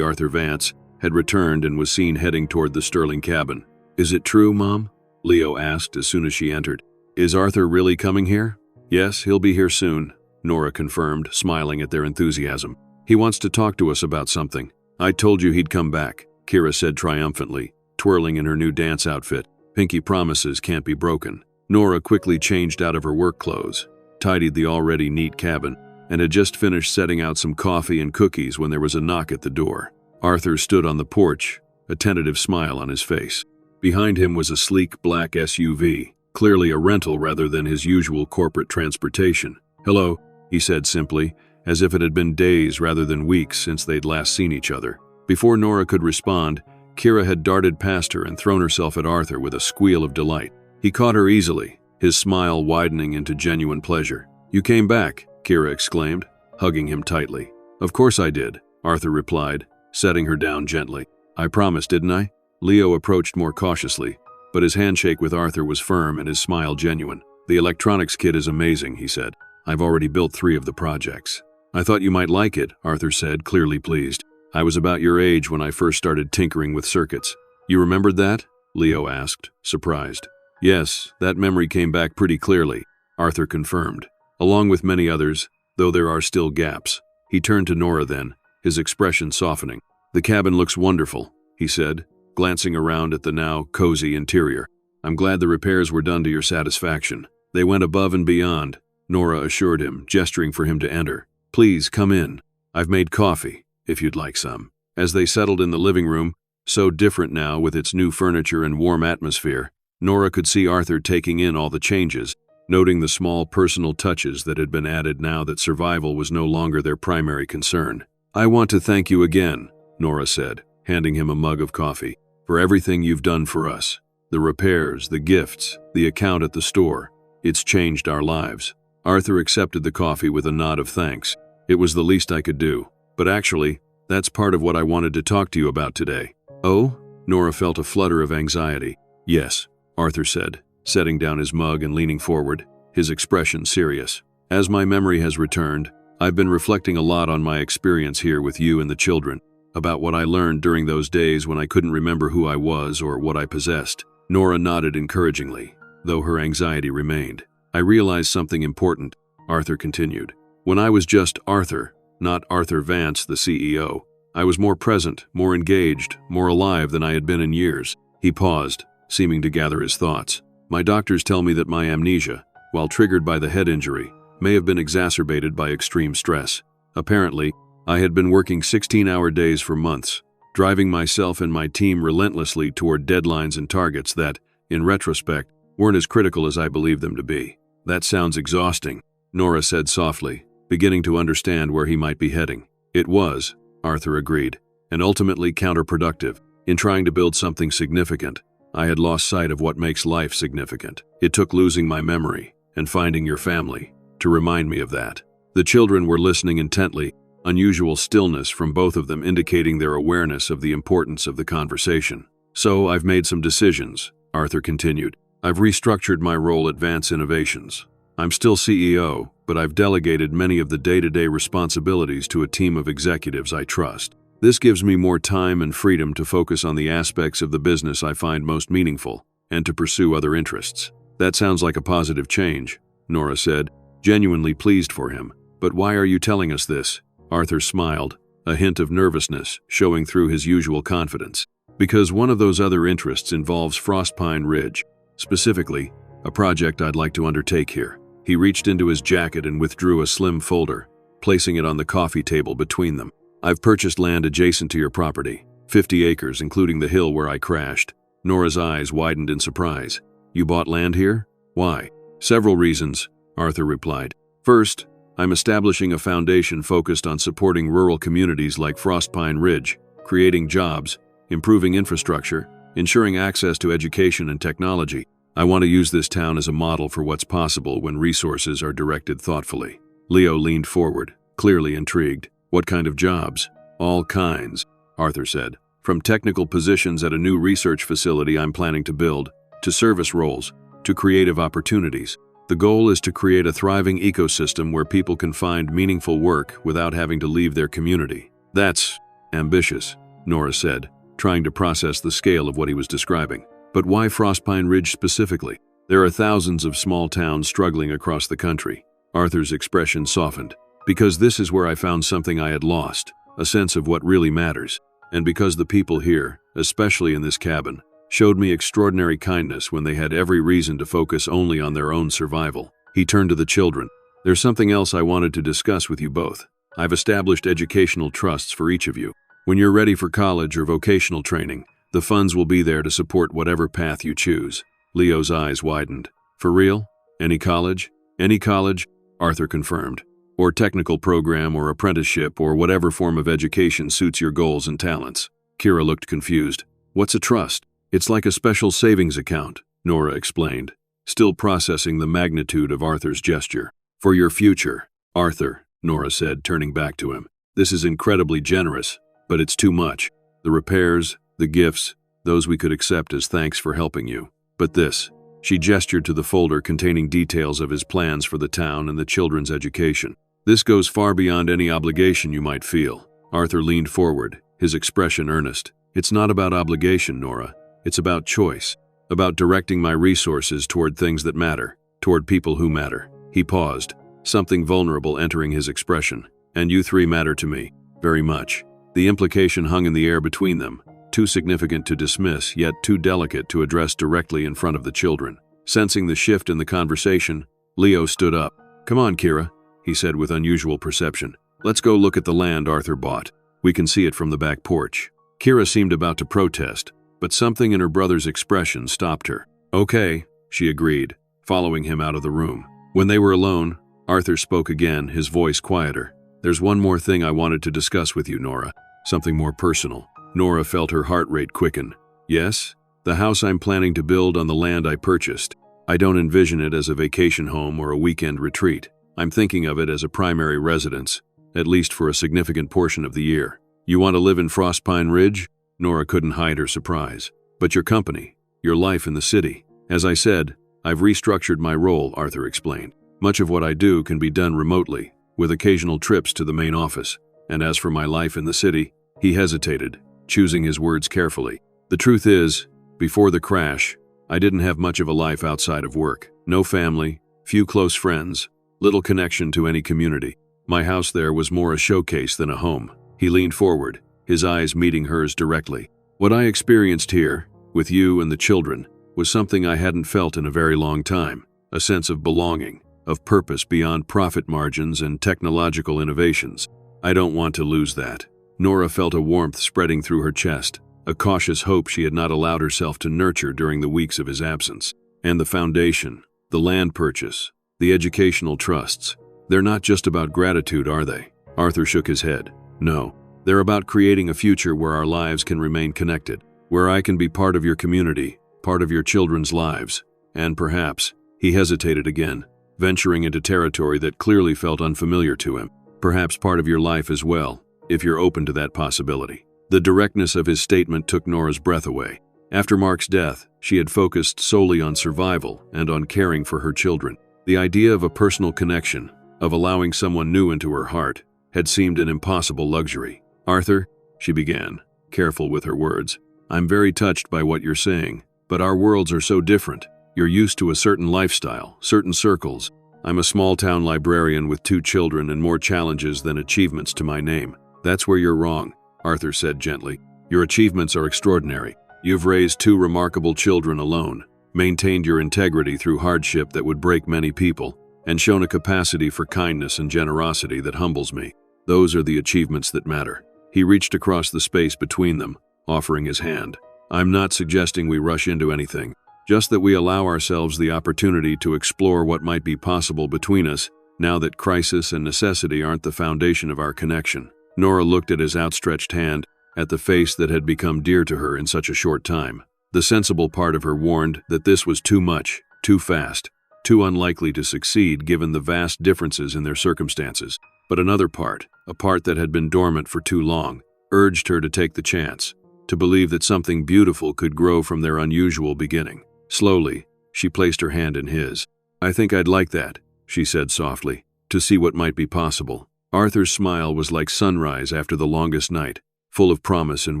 Arthur Vance, had returned and was seen heading toward the Sterling cabin. "Is it true, Mom?" Leo asked as soon as she entered. "Is Arthur really coming here?" "Yes, he'll be here soon," Nora confirmed, smiling at their enthusiasm. "He wants to talk to us about something." "I told you he'd come back," Kira said triumphantly, twirling in her new dance outfit. "Pinky promises can't be broken." Nora quickly changed out of her work clothes, tidied the already neat cabin, and had just finished setting out some coffee and cookies when there was a knock at the door. Arthur stood on the porch, a tentative smile on his face. Behind him was a sleek black SUV, clearly a rental rather than his usual corporate transportation. "Hello," he said simply, as if it had been days rather than weeks since they'd last seen each other. Before Nora could respond, Kira had darted past her and thrown herself at Arthur with a squeal of delight. He caught her easily, his smile widening into genuine pleasure. "You came back," Kira exclaimed, hugging him tightly. "Of course I did," Arthur replied, setting her down gently. "I promised, didn't I?" Leo approached more cautiously, but his handshake with Arthur was firm and his smile genuine. "The electronics kit is amazing," he said. "I've already built 3 of the projects." "I thought you might like it," Arthur said, clearly pleased. "I was about your age when I first started tinkering with circuits." "You remembered that?" Leo asked, surprised. "Yes, that memory came back pretty clearly," Arthur confirmed, along with many others, though there are still gaps. He turned to Nora then, his expression softening. "The cabin looks wonderful," he said, glancing around at the now cozy interior. "I'm glad the repairs were done to your satisfaction." "They went above and beyond," Nora assured him, gesturing for him to enter. "Please come in. I've made coffee, if you'd like some." As they settled in the living room, so different now with its new furniture and warm atmosphere, Nora could see Arthur taking in all the changes, noting the small personal touches that had been added now that survival was no longer their primary concern. "I want to thank you again," Nora said, handing him a mug of coffee, "for everything you've done for us. The repairs, the gifts, the account at the store. It's changed our lives." Arthur accepted the coffee with a nod of thanks. "It was the least I could do. But actually, that's part of what I wanted to talk to you about today." "Oh?" Nora felt a flutter of anxiety. "Yes," Arthur said, setting down his mug and leaning forward, his expression serious. "As my memory has returned, I've been reflecting a lot on my experience here with you and the children, about what I learned during those days when I couldn't remember who I was or what I possessed." Nora nodded encouragingly, though her anxiety remained. "I realized something important," Arthur continued. "When I was just Arthur, not Arthur Vance, the CEO, I was more present, more engaged, more alive than I had been in years." He paused, seeming to gather his thoughts. "My doctors tell me that my amnesia, while triggered by the head injury, may have been exacerbated by extreme stress. Apparently, I had been working 16-hour days for months, driving myself and my team relentlessly toward deadlines and targets that, in retrospect, weren't as critical as I believed them to be. That sounds exhausting, Nora said softly, beginning to understand where he might be heading. It was, Arthur agreed, and ultimately counterproductive. In trying to build something significant, I had lost sight of what makes life significant. It took losing my memory and finding your family to remind me of that. The children were listening intently, unusual stillness from both of them indicating their awareness of the importance of the conversation. So I've made some decisions, Arthur continued. I've restructured my role at Vance Innovations. I'm still CEO, but I've delegated many of the day-to-day responsibilities to a team of executives I trust. This gives me more time and freedom to focus on the aspects of the business I find most meaningful and to pursue other interests. That sounds like a positive change, Nora said, genuinely pleased for him. But why are you telling us this? Arthur smiled, a hint of nervousness showing through his usual confidence. Because one of those other interests involves Frostpine Ridge, specifically, a project I'd like to undertake here. He reached into his jacket and withdrew a slim folder, placing it on the coffee table between them. I've purchased land adjacent to your property, 50 acres including the hill where I crashed. Nora's eyes widened in surprise. You bought land here? Why? Several reasons, Arthur replied. First, I'm establishing a foundation focused on supporting rural communities like Frostpine Ridge, creating jobs, improving infrastructure, ensuring access to education and technology. I want to use this town as a model for what's possible when resources are directed thoughtfully. Leo leaned forward, clearly intrigued. What kind of jobs? All kinds, Arthur said. From technical positions at a new research facility I'm planning to build, to service roles, to creative opportunities. The goal is to create a thriving ecosystem where people can find meaningful work without having to leave their community. That's ambitious, Nora said, trying to process the scale of what he was describing. But why Frostpine Ridge specifically? There are thousands of small towns struggling across the country. Arthur's expression softened. Because this is where I found something I had lost, a sense of what really matters. And because the people here, especially in this cabin, showed me extraordinary kindness when they had every reason to focus only on their own survival. He turned to the children. There's something else I wanted to discuss with you both. I've established educational trusts for each of you. When you're ready for college or vocational training, the funds will be there to support whatever path you choose. Leo's eyes widened. For real? Any college? Any college? Arthur confirmed. Or technical program or apprenticeship or whatever form of education suits your goals and talents. Kira looked confused. What's a trust? It's like a special savings account, Nora explained, still processing the magnitude of Arthur's gesture. For your future, Arthur, Nora said, turning back to him. This is incredibly generous, but it's too much. The repairs, the gifts, those we could accept as thanks for helping you. But this, she gestured to the folder containing details of his plans for the town and the children's education. This goes far beyond any obligation you might feel. Arthur leaned forward, his expression earnest. It's not about obligation, Nora. It's about choice, about directing my resources toward things that matter, toward people who matter. He paused, something vulnerable entering his expression. And you three matter to me, very much. The implication hung in the air between them, too significant to dismiss, yet too delicate to address directly in front of the children. Sensing the shift in the conversation, Leo stood up. Come on, Kira, he said with unusual perception. Let's go look at the land Arthur bought. We can see it from the back porch. Kira seemed about to protest, but something in her brother's expression stopped her. Okay, she agreed, following him out of the room. When they were alone, Arthur spoke again, his voice quieter. There's one more thing I wanted to discuss with you, Nora. Something more personal. Nora felt her heart rate quicken. Yes? The house I'm planning to build on the land I purchased. I don't envision it as a vacation home or a weekend retreat. I'm thinking of it as a primary residence, at least for a significant portion of the year. You want to live in Frostpine Ridge? Nora couldn't hide her surprise. But your company, your life in the city. As I said, I've restructured my role, Arthur explained. Much of what I do can be done remotely, with occasional trips to the main office. And as for my life in the city, he hesitated, choosing his words carefully. The truth is, before the crash, I didn't have much of a life outside of work. No family, few close friends, little connection to any community. My house there was more a showcase than a home. He leaned forward, his eyes meeting hers directly. What I experienced here, with you and the children, was something I hadn't felt in a very long time. A sense of belonging, of purpose beyond profit margins and technological innovations. I don't want to lose that. Nora felt a warmth spreading through her chest, a cautious hope she had not allowed herself to nurture during the weeks of his absence. And the foundation, the land purchase, the educational trusts, they're not just about gratitude, are they? Arthur shook his head. No, they're about creating a future where our lives can remain connected, where I can be part of your community, part of your children's lives, and perhaps, he hesitated again, venturing into territory that clearly felt unfamiliar to him, perhaps part of your life as well, if you're open to that possibility. The directness of his statement took Nora's breath away. After Mark's death, she had focused solely on survival and on caring for her children. The idea of a personal connection, of allowing someone new into her heart, had seemed an impossible luxury. Arthur, she began, careful with her words, I'm very touched by what you're saying, but our worlds are so different. You're used to a certain lifestyle, certain circles. I'm a small-town librarian with 2 children and more challenges than achievements to my name. That's where you're wrong, Arthur said gently. Your achievements are extraordinary. You've raised 2 remarkable children alone, maintained your integrity through hardship that would break many people, and shown a capacity for kindness and generosity that humbles me. Those are the achievements that matter. He reached across the space between them, offering his hand. I'm not suggesting we rush into anything, just that we allow ourselves the opportunity to explore what might be possible between us, now that crisis and necessity aren't the foundation of our connection. Nora looked at his outstretched hand, at the face that had become dear to her in such a short time. The sensible part of her warned that this was too much, too fast, too unlikely to succeed given the vast differences in their circumstances. But another part, a part that had been dormant for too long, urged her to take the chance, to believe that something beautiful could grow from their unusual beginning. Slowly, she placed her hand in his. I think I'd like that, she said softly, to see what might be possible. Arthur's smile was like sunrise after the longest night, full of promise and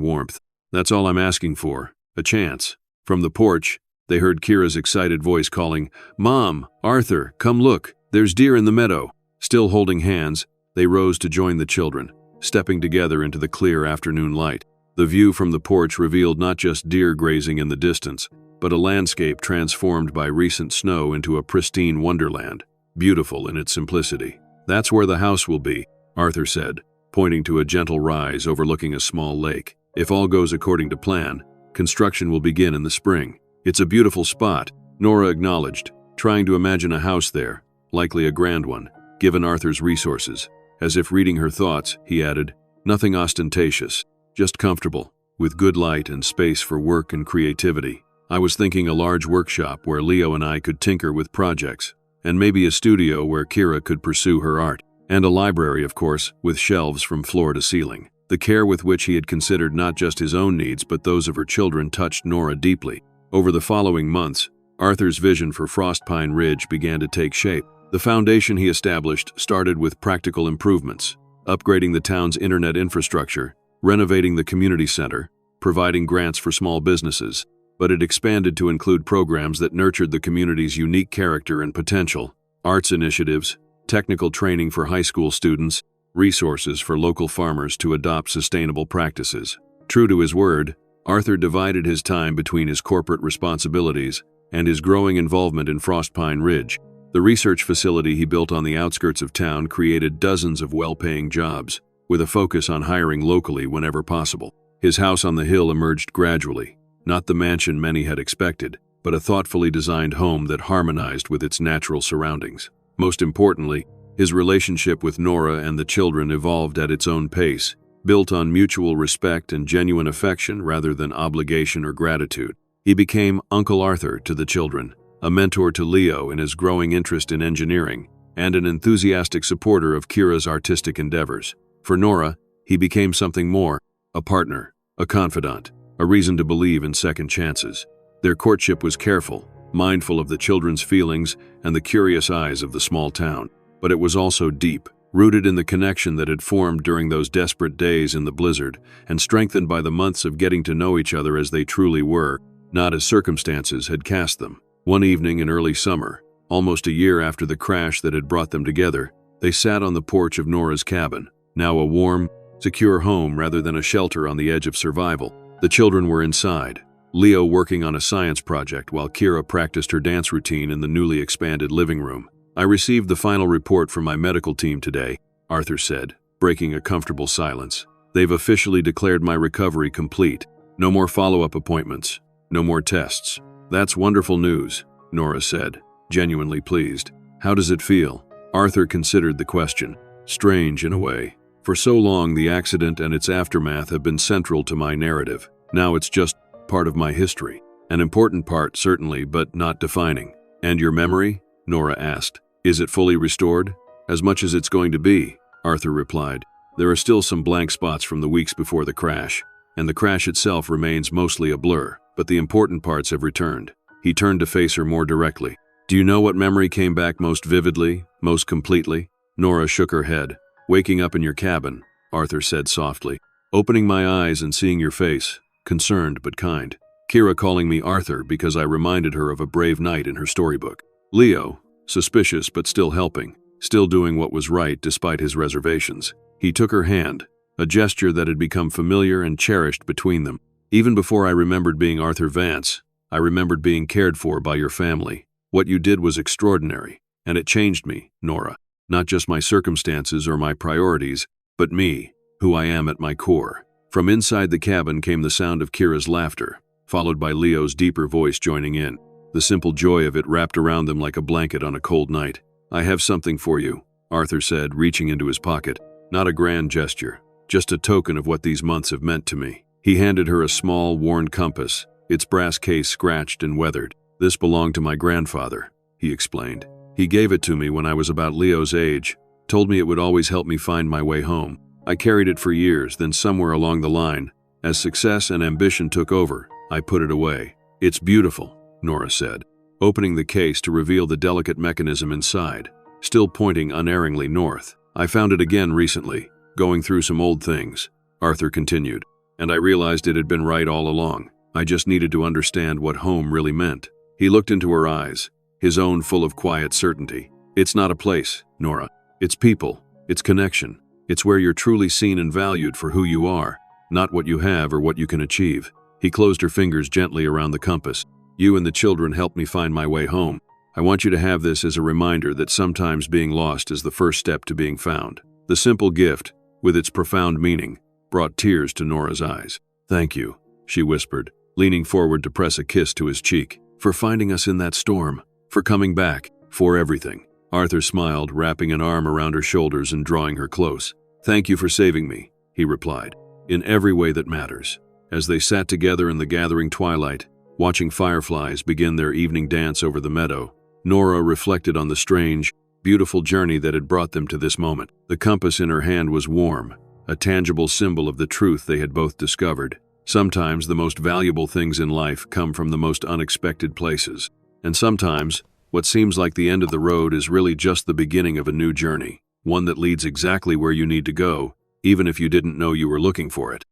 warmth. That's all I'm asking for, a chance. From the porch, they heard Kira's excited voice calling, Mom, Arthur, come look, there's deer in the meadow. Still holding hands, they rose to join the children, stepping together into the clear afternoon light. The view from the porch revealed not just deer grazing in the distance, but a landscape transformed by recent snow into a pristine wonderland, beautiful in its simplicity. That's where the house will be, Arthur said, pointing to a gentle rise overlooking a small lake. If all goes according to plan, construction will begin in the spring. It's a beautiful spot, Nora acknowledged, trying to imagine a house there, likely a grand one, given Arthur's resources. As if reading her thoughts, he added, nothing ostentatious, just comfortable, with good light and space for work and creativity. I was thinking a large workshop where Leo and I could tinker with projects, and maybe a studio where Kira could pursue her art, and a library, of course, with shelves from floor to ceiling. The care with which he had considered not just his own needs but those of her children touched Nora deeply. Over the following months, Arthur's vision for Frostpine Ridge began to take shape. The foundation he established started with practical improvements, upgrading the town's internet infrastructure, renovating the community center, providing grants for small businesses, but it expanded to include programs that nurtured the community's unique character and potential, arts initiatives, technical training for high school students, resources for local farmers to adopt sustainable practices. True to his word, Arthur divided his time between his corporate responsibilities and his growing involvement in Frostpine Ridge. The research facility he built on the outskirts of town created dozens of well-paying jobs, with a focus on hiring locally whenever possible. His house on the hill emerged gradually, not the mansion many had expected, but a thoughtfully designed home that harmonized with its natural surroundings. Most importantly, his relationship with Nora and the children evolved at its own pace, built on mutual respect and genuine affection rather than obligation or gratitude. He became Uncle Arthur to the children, a mentor to Leo in his growing interest in engineering, and an enthusiastic supporter of Kira's artistic endeavors. For Nora, he became something more, a partner, a confidant, a reason to believe in second chances. Their courtship was careful, mindful of the children's feelings and the curious eyes of the small town. But it was also deep, rooted in the connection that had formed during those desperate days in the blizzard, and strengthened by the months of getting to know each other as they truly were, not as circumstances had cast them. One evening in early summer, almost a year after the crash that had brought them together, they sat on the porch of Nora's cabin, now a warm, secure home rather than a shelter on the edge of survival. The children were inside, Leo working on a science project while Kira practiced her dance routine in the newly expanded living room. I received the final report from my medical team today, Arthur said, breaking a comfortable silence. "They've officially declared my recovery complete. No more follow-up appointments. No more tests." "That's wonderful news," Nora said, genuinely pleased. "How does it feel?" Arthur considered the question. "Strange, in a way. For so long, the accident and its aftermath have been central to my narrative. Now it's just part of my history. An important part, certainly, but not defining." "And your memory?" Nora asked. "Is it fully restored?" "As much as it's going to be," Arthur replied. "There are still some blank spots from the weeks before the crash, and the crash itself remains mostly a blur, but the important parts have returned." He turned to face her more directly. "Do you know what memory came back most vividly, most completely?" Nora shook her head. "Waking up in your cabin," Arthur said softly. "Opening my eyes and seeing your face, concerned but kind. Kira calling me Arthur because I reminded her of a brave knight in her storybook. Leo, suspicious but still helping, still doing what was right despite his reservations." He took her hand, a gesture that had become familiar and cherished between them. "Even before I remembered being Arthur Vance, I remembered being cared for by your family. What you did was extraordinary, and it changed me, Nora. Not just my circumstances or my priorities, but me, who I am at my core." From inside the cabin came the sound of Kira's laughter, followed by Leo's deeper voice joining in. The simple joy of it wrapped around them like a blanket on a cold night. "I have something for you," Arthur said, reaching into his pocket. "Not a grand gesture, just a token of what these months have meant to me." He handed her a small, worn compass, its brass case scratched and weathered. "This belonged to my grandfather," he explained. "He gave it to me when I was about Leo's age, told me it would always help me find my way home. I carried it for years, then somewhere along the line, as success and ambition took over, I put it away." "It's beautiful," Nora said, opening the case to reveal the delicate mechanism inside, still pointing unerringly north. "I found it again recently, going through some old things," Arthur continued, "and I realized it had been right all along. I just needed to understand what home really meant." He looked into her eyes, his own full of quiet certainty. "It's not a place, Nora. It's people. It's connection. It's where you're truly seen and valued for who you are, not what you have or what you can achieve." He closed her fingers gently around the compass. "You and the children helped me find my way home. I want you to have this as a reminder that sometimes being lost is the first step to being found." The simple gift, with its profound meaning, brought tears to Nora's eyes. "Thank you," she whispered, leaning forward to press a kiss to his cheek. "For finding us in that storm, for coming back, for everything." Arthur smiled, wrapping an arm around her shoulders and drawing her close. "Thank you for saving me," he replied, "in every way that matters." As they sat together in the gathering twilight, watching fireflies begin their evening dance over the meadow, Nora reflected on the strange, beautiful journey that had brought them to this moment. The compass in her hand was warm, a tangible symbol of the truth they had both discovered. Sometimes the most valuable things in life come from the most unexpected places, and sometimes what seems like the end of the road is really just the beginning of a new journey, one that leads exactly where you need to go, even if you didn't know you were looking for it.